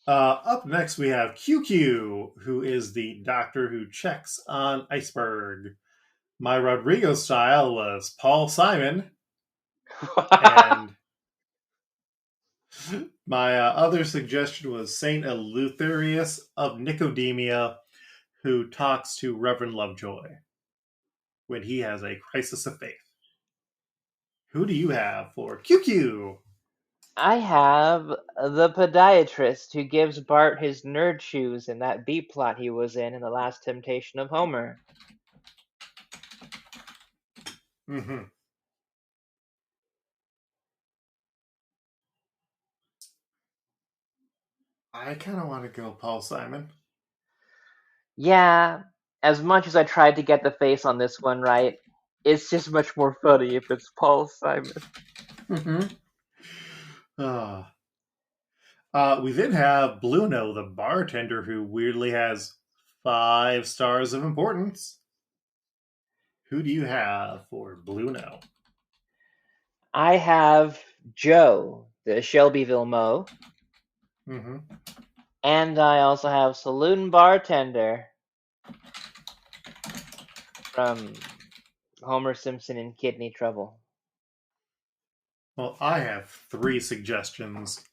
[SPEAKER 1] Up next, we have QQ, who is the doctor who checks on Iceberg. My Rodrigo style was Paul Simon, and my other suggestion was Saint Eleutherius of Nicodemia, who talks to Reverend Lovejoy when he has a crisis of faith. Who do you have for QQ?
[SPEAKER 2] I have the podiatrist who gives Bart his nerd shoes in that B plot he was in The Last Temptation of Homer.
[SPEAKER 1] Mm-hmm. I kind of want to go Paul Simon.
[SPEAKER 2] Yeah, as much as I tried to get the face on this one right, it's just much more funny if it's Paul Simon.
[SPEAKER 1] Mm-hmm. Uh, we then have Bluno, the bartender, who weirdly has 5 stars of importance. Who do you have for Bluno?
[SPEAKER 2] I have Joe, the Shelbyville Mo,
[SPEAKER 1] Mm-hmm.
[SPEAKER 2] and I also have Saloon Bartender from Homer Simpson in kidney trouble.
[SPEAKER 1] Well, I have 3 suggestions.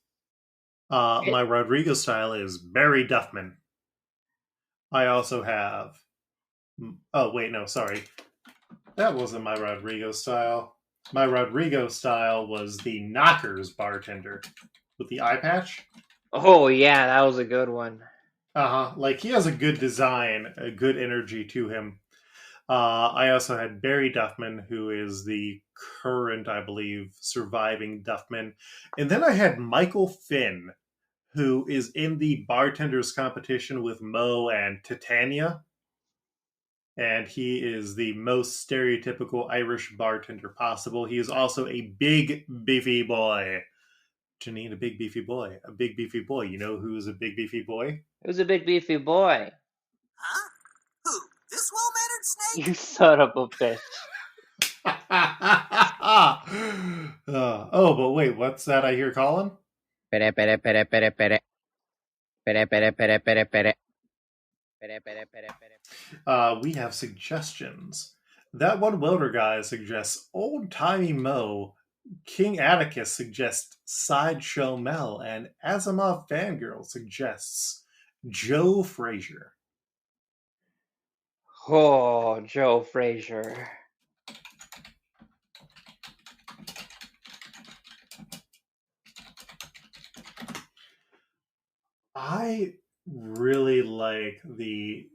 [SPEAKER 2] It,
[SPEAKER 1] My Rodrigo style is Barry Duffman. I also have. Oh, wait, no, sorry. That wasn't my Rodrigo style. My Rodrigo style was the Knockers bartender with the eye patch.
[SPEAKER 2] oh yeah, that was a good one.
[SPEAKER 1] Like he has a good design, a good energy to him. I also had Barry Duffman, who is the current, I believe, surviving Duffman. And then I had Michael Finn, who is in the bartenders competition with Mo and Titania. And he is the most stereotypical Irish bartender possible. He is also a big, beefy boy. Janine, a big, beefy boy. A big, beefy boy. You know who's a big, beefy boy?
[SPEAKER 2] It was a big beefy boy.
[SPEAKER 3] Huh? Who? This well-mannered snake?
[SPEAKER 2] You son of a bitch.
[SPEAKER 1] Oh, but wait, what's that I hear Colin?
[SPEAKER 4] Pere, pere, pere, pere, pere. Pere, pere, pere, pere, pere. Pere, pere, pere, pere.
[SPEAKER 1] We have suggestions. That one welder guy suggests old timey Mo. King Atticus suggests Sideshow Mel, and Asimov Fangirl suggests Joe Frazier.
[SPEAKER 2] Oh, Joe Frazier.
[SPEAKER 1] I really like the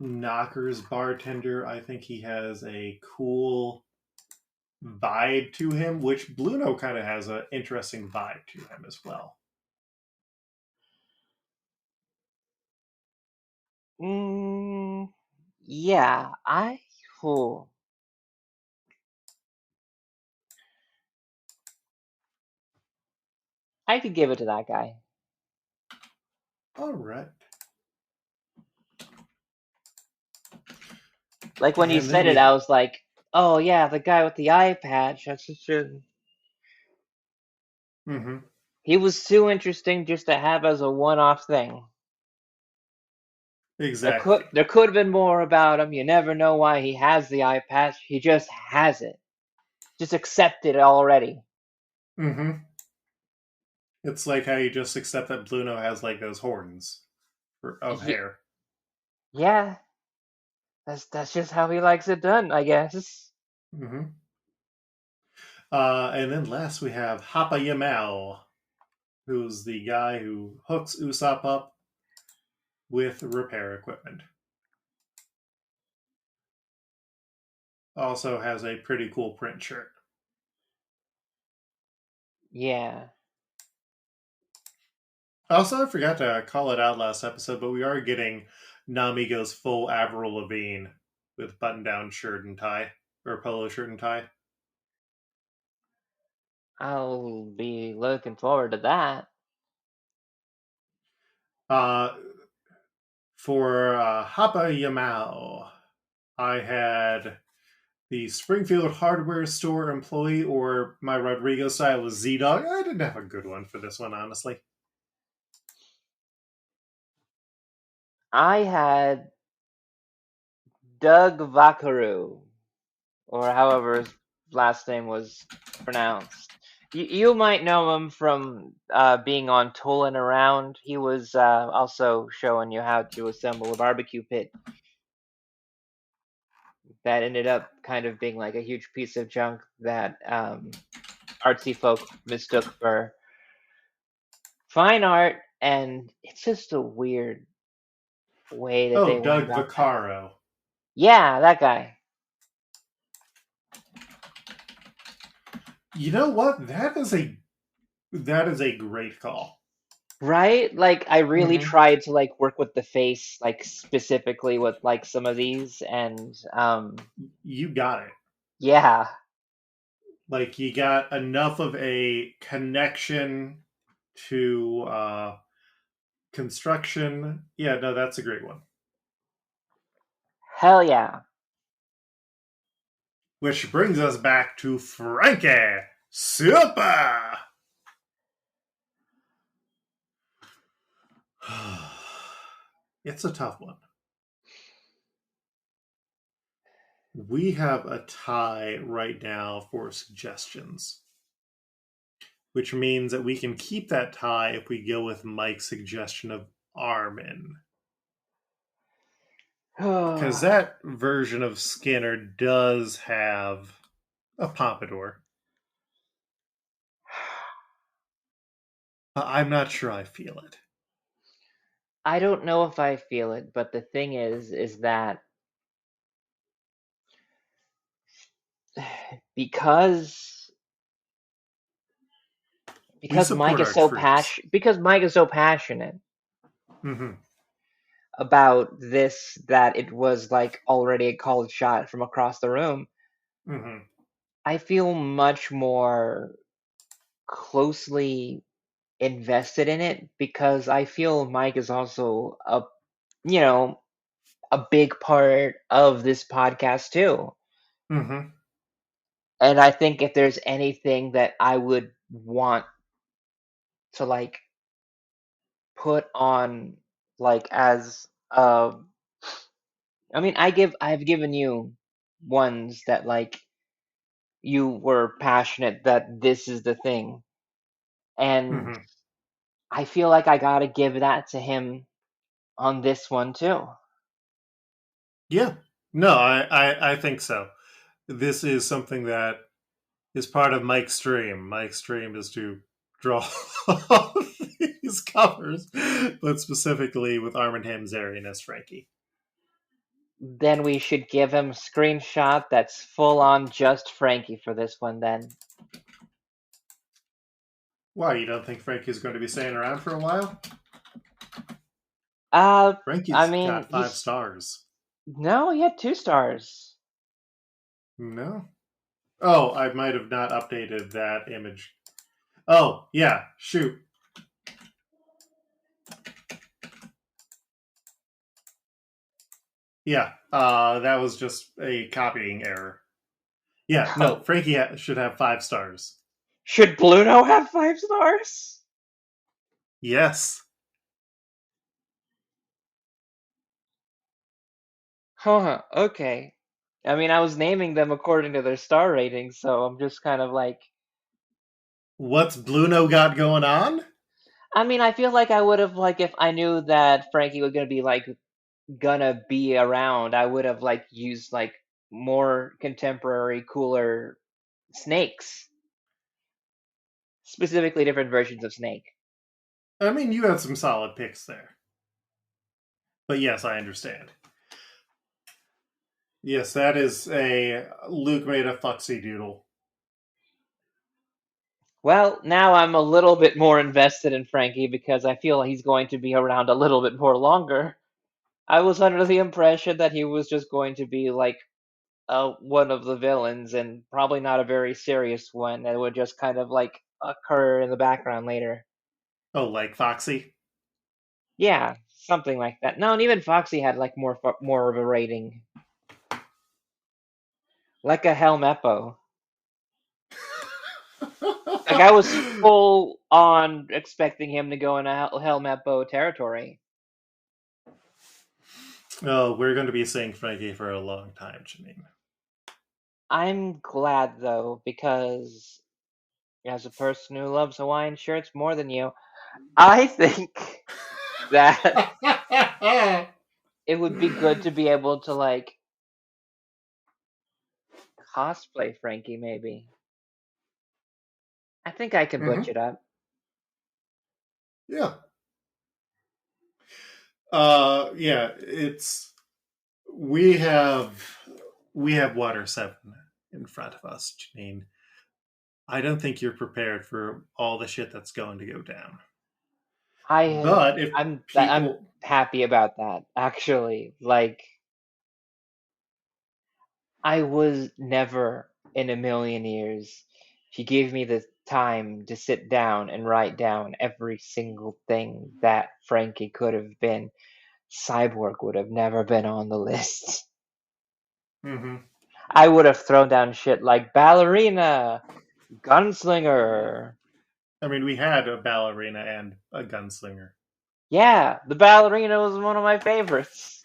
[SPEAKER 1] Knockers bartender. I think he has a cool vibe to him, which Bluno kind of has an interesting vibe to him as well.
[SPEAKER 2] Yeah, oh, I could give it to that guy.
[SPEAKER 1] All right.
[SPEAKER 2] Like when you
[SPEAKER 1] And then
[SPEAKER 2] said it, I was like, oh yeah, the guy with the eye patch. That's just
[SPEAKER 1] Mm-hmm.
[SPEAKER 2] he was too interesting just to have as a one-off thing.
[SPEAKER 1] Exactly.
[SPEAKER 2] There could have been more about him. You never know why he has the eye patch. He just has it. Just accept it already.
[SPEAKER 1] Mm-hmm. It's like how you just accept that Bluno has like those horns of
[SPEAKER 2] Ye-
[SPEAKER 1] hair.
[SPEAKER 2] yeah, that's just how he likes it done, I guess.
[SPEAKER 1] Mm-hmm. And then last we have Hapa Yamal, who's the guy who hooks Usopp up with repair equipment. Also has a pretty cool print shirt.
[SPEAKER 2] Yeah.
[SPEAKER 1] Also, I forgot to call it out last episode, but we are getting Nami goes full Avril Lavigne with button-down shirt and tie, or polo shirt and tie.
[SPEAKER 2] I'll be looking forward to that.
[SPEAKER 1] Uh, for Hapa Yamal, I had the Springfield hardware store employee, or my Rodrigo style was Z-Dog. I didn't have a good one for this one, honestly.
[SPEAKER 2] I had Doug Vakaru, or however his last name was pronounced. You might know him from being on Toolin' Around. He was also showing you how to assemble a barbecue pit that ended up kind of being like a huge piece of junk that artsy folk mistook for fine art, and it's just a weird way that they
[SPEAKER 1] Oh,
[SPEAKER 2] went
[SPEAKER 1] Doug
[SPEAKER 2] about that.
[SPEAKER 1] Vaccaro.
[SPEAKER 2] Yeah, that guy.
[SPEAKER 1] You know what? That is a great call.
[SPEAKER 2] Right? Like I really
[SPEAKER 1] Mm-hmm.
[SPEAKER 2] tried to like work with the face, like specifically with like some of these, and
[SPEAKER 1] You got it.
[SPEAKER 2] yeah.
[SPEAKER 1] Like you got enough of a connection to construction. Yeah, no, that's a great one.
[SPEAKER 2] Hell yeah.
[SPEAKER 1] Which brings us back to Franky. Super! It's a tough one. We have a tie right now for suggestions, which means that we can keep that tie if we go with Mike's suggestion of Armin. Because that version of Skinner does have a pompadour. I'm not sure I feel it.
[SPEAKER 2] I don't know if I feel it, but the thing is that because Mike is so passionate about this that it was like already a called shot from across the room. I feel much more closely invested in it because I feel Mike is also a big part of this podcast too. And I think if there's anything that I would want to like put on like as I mean I've given you ones that like you were passionate that this is the thing, and I feel like I gotta give that to him on this one too.
[SPEAKER 1] Yeah. No, I think so. This is something that is part of Mike's stream. Mike's stream is to draw these covers, but specifically with Armin Hamzarian as Franky.
[SPEAKER 2] Then we should give him a screenshot that's full on just Franky for this one then.
[SPEAKER 1] Why, you don't think Franky's going to be staying around for a while? Franky's got 5 stars.
[SPEAKER 2] No, he had 2 stars.
[SPEAKER 1] No? Oh, I might have not updated that image. Oh, yeah, shoot. Yeah, that was just a copying error. Yeah, no, Franky should have 5 stars.
[SPEAKER 2] Should Bluno have 5 stars?
[SPEAKER 1] Yes.
[SPEAKER 2] Huh, okay. I mean, I was naming them according to their star ratings, so I'm just kind of like...
[SPEAKER 1] What's Bluno got going on?
[SPEAKER 2] I mean, I feel like I would have, like, if I knew that Franky was gonna be around, I would have, like, used, like, more contemporary, cooler snakes. Specifically different versions of Snake.
[SPEAKER 1] I mean, you had some solid picks there. But yes, I understand. Yes, that is a Luke made a fucksy doodle.
[SPEAKER 2] Well, now I'm a little bit more invested in Franky because I feel he's going to be around a little bit more longer. I was under the impression that he was just going to be like one of the villains and probably not a very serious one that would just kind of like occur in the background later.
[SPEAKER 1] Oh, like Foxy?
[SPEAKER 2] Yeah, something like that. No, and even Foxy had like more of a rating. Like a Helmeppo. Like I was full on expecting him to go in a Helmeppo territory.
[SPEAKER 1] Oh, we're going to be seeing Franky for a long time, Janine.
[SPEAKER 2] I'm glad though, because as a person who loves Hawaiian shirts more than you, I think that it would be good to be able to like cosplay Franky maybe. I think I can butch it up.
[SPEAKER 1] Yeah. Yeah, it's we have Water 7 in front of us, Janine. I don't think you're prepared for all the shit that's going to go down.
[SPEAKER 2] I'm happy about that, actually. Like, I was never in a million years. If you gave me the time to sit down and write down every single thing that Franky could have been, Cyborg would have never been on the list. I would have thrown down shit like ballerina, gunslinger.
[SPEAKER 1] I mean, we had a ballerina and a gunslinger.
[SPEAKER 2] Yeah, the ballerina was one of my favorites.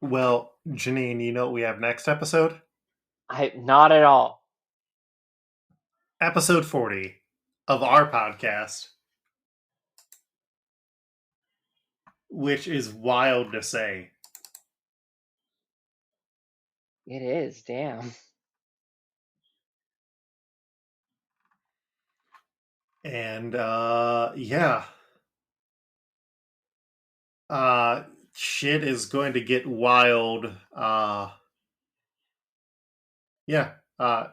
[SPEAKER 1] Well, Janine, you know what we have next episode?
[SPEAKER 2] Not at all.
[SPEAKER 1] Episode 40 of our podcast, which is wild to say.
[SPEAKER 2] It is, damn.
[SPEAKER 1] And yeah. Shit is going to get wild. Yeah.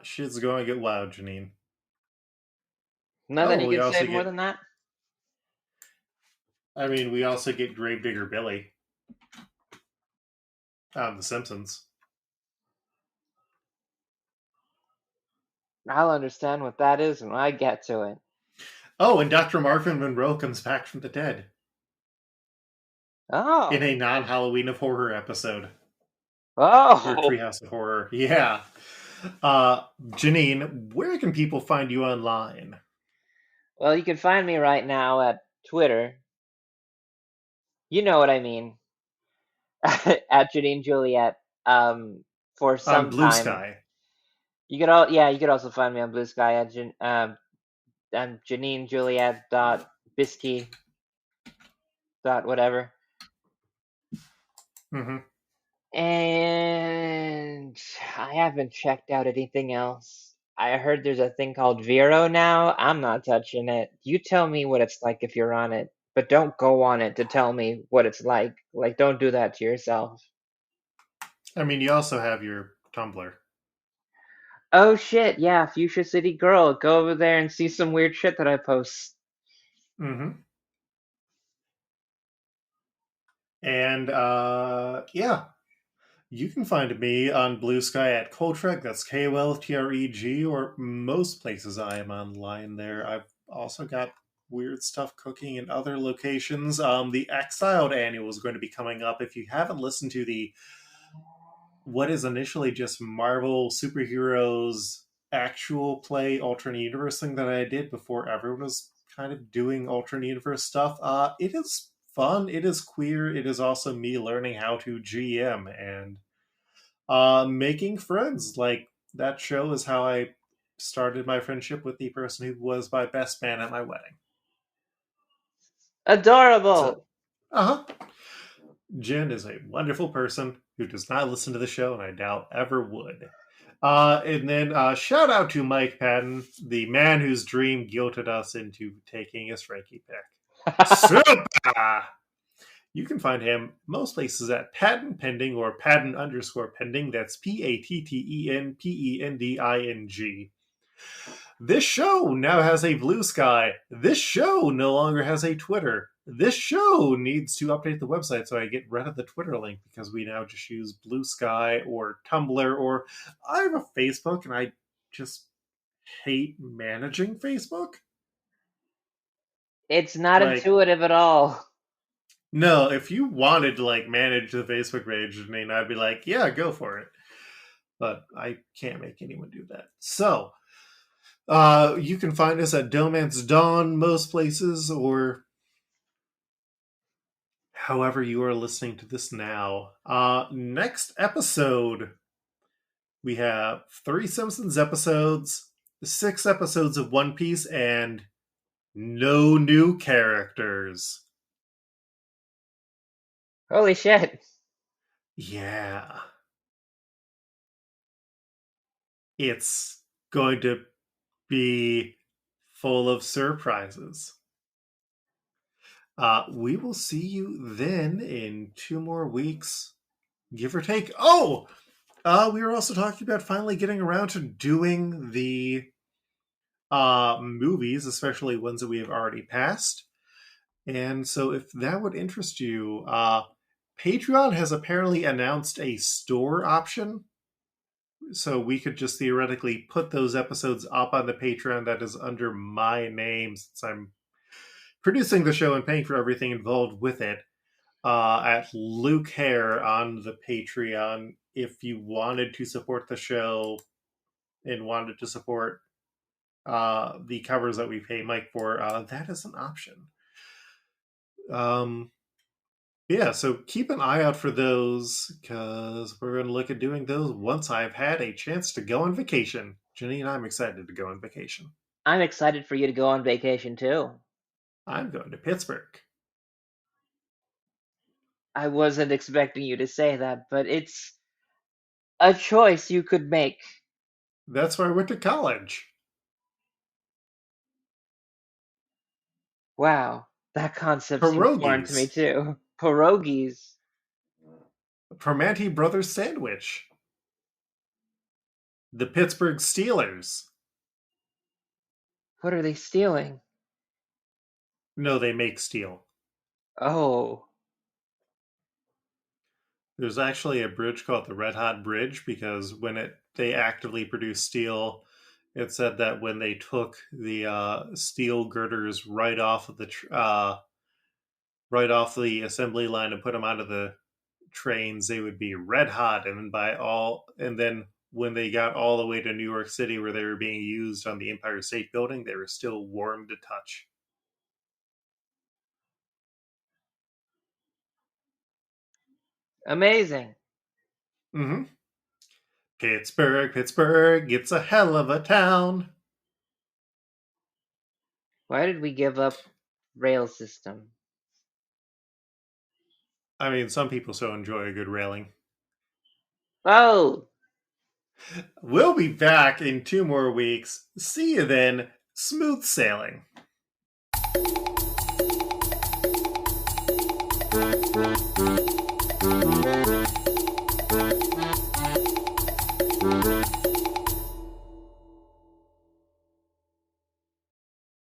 [SPEAKER 1] Shit's going to get wild, Janine.
[SPEAKER 2] Nothing you
[SPEAKER 1] we
[SPEAKER 2] can say
[SPEAKER 1] also
[SPEAKER 2] more
[SPEAKER 1] get,
[SPEAKER 2] than that?
[SPEAKER 1] I mean, we also get Gravedigger Billy on The Simpsons.
[SPEAKER 2] I'll understand what that is when I get to it.
[SPEAKER 1] Oh, and Dr. Marvin Monroe comes back from the dead.
[SPEAKER 2] Oh.
[SPEAKER 1] In a non-Halloween of Horror episode.
[SPEAKER 2] Oh.
[SPEAKER 1] Or Treehouse of Horror. Yeah. Janine, where can people find you online?
[SPEAKER 2] Well, you can find me right now at Twitter. You know what I mean. At Janine Juliet. For some
[SPEAKER 1] On Blue
[SPEAKER 2] time.
[SPEAKER 1] Sky.
[SPEAKER 2] You could also find me on Blue Sky at Janine Juliet .bisky .whatever.
[SPEAKER 1] Mm-hmm.
[SPEAKER 2] And I haven't checked out anything else. I heard there's a thing called Vero now. I'm not touching it. You tell me what it's like if you're on it, but don't go on it to tell me what it's like. Like, don't do that to yourself.
[SPEAKER 1] I mean, you also have your Tumblr.
[SPEAKER 2] Oh shit, yeah, Fuchsia City Girl. Go over there and see some weird shit that I post.
[SPEAKER 1] Mm-hmm. And yeah. You can find me on Blue Sky at Koltreg, that's KOLTREG, or most places I am online there. I've also got weird stuff cooking in other locations. The Exiled Annual is going to be coming up. If you haven't listened to the what is initially just Marvel superheroes actual play alternate universe thing that I did before everyone was kind of doing alternate universe stuff, it is fun, it is queer, it is also me learning how to GM and making friends. Like, that show is how I started my friendship with the person who was my best man at my wedding.
[SPEAKER 2] Adorable!
[SPEAKER 1] So, uh-huh. Jen is a wonderful person who does not listen to the show, and I doubt ever would. And then shout out to Mike Patton, the man whose dream guilted us into taking his Franky pick. Super! You can find him most places at Patton Pending or Patton_pending. That's PATTENPENDING. This show now has a Blue Sky. This show no longer has a Twitter. This show needs to update the website so I get rid of the Twitter link because we now just use Blue Sky or Tumblr, or I have a Facebook and I just hate managing Facebook.
[SPEAKER 2] It's not intuitive at all.
[SPEAKER 1] No, if you wanted to manage the Facebook page, I'd be like, yeah, go for it. But I can't make anyone do that. So, you can find us at DohMance Dawn most places, or however you are listening to this now. Next episode, we have 3 Simpsons episodes, 6 episodes of One Piece, and no new characters.
[SPEAKER 2] Holy shit.
[SPEAKER 1] Yeah. It's going to be full of surprises. We will see you then in 2 more weeks, give or take. Oh! We were also talking about finally getting around to doing the movies, especially ones that we have already passed. And so if that would interest you, Patreon has apparently announced a store option. So we could just theoretically put those episodes up on the Patreon that is under my name, since I'm producing the show and paying for everything involved with it, at Luke Hare on the Patreon. If you wanted to support the show and wanted to support the covers that we pay Mike for, that is an option. Yeah, so keep an eye out for those, because we're going to look at doing those once I've had a chance to go on vacation. Janine, I'm excited to go on vacation.
[SPEAKER 2] I'm excited for you to go on vacation too.
[SPEAKER 1] I'm going to Pittsburgh.
[SPEAKER 2] I wasn't expecting you to say that, but it's a choice you could make.
[SPEAKER 1] That's where I went to college.
[SPEAKER 2] Wow, that concept seems foreign to me
[SPEAKER 1] Pierogies.
[SPEAKER 2] too. Pierogies.
[SPEAKER 1] Permanente Brothers Sandwich. The Pittsburgh Steelers.
[SPEAKER 2] What are they stealing?
[SPEAKER 1] No, they make steel.
[SPEAKER 2] Oh.
[SPEAKER 1] There's actually a bridge called the Red Hot Bridge because when they actively produced steel, it said that when they took the steel girders right off the assembly line and put them onto the trains, they would be red hot, and then when they got all the way to New York City where they were being used on the Empire State Building, they were still warm to touch.
[SPEAKER 2] Amazing.
[SPEAKER 1] Mm-hmm. Pittsburgh, it's a hell of a town.
[SPEAKER 2] Why did we give up rail system?
[SPEAKER 1] I mean, some people so enjoy a good railing.
[SPEAKER 2] Oh!
[SPEAKER 1] We'll be back in 2 more weeks. See you then. Smooth sailing.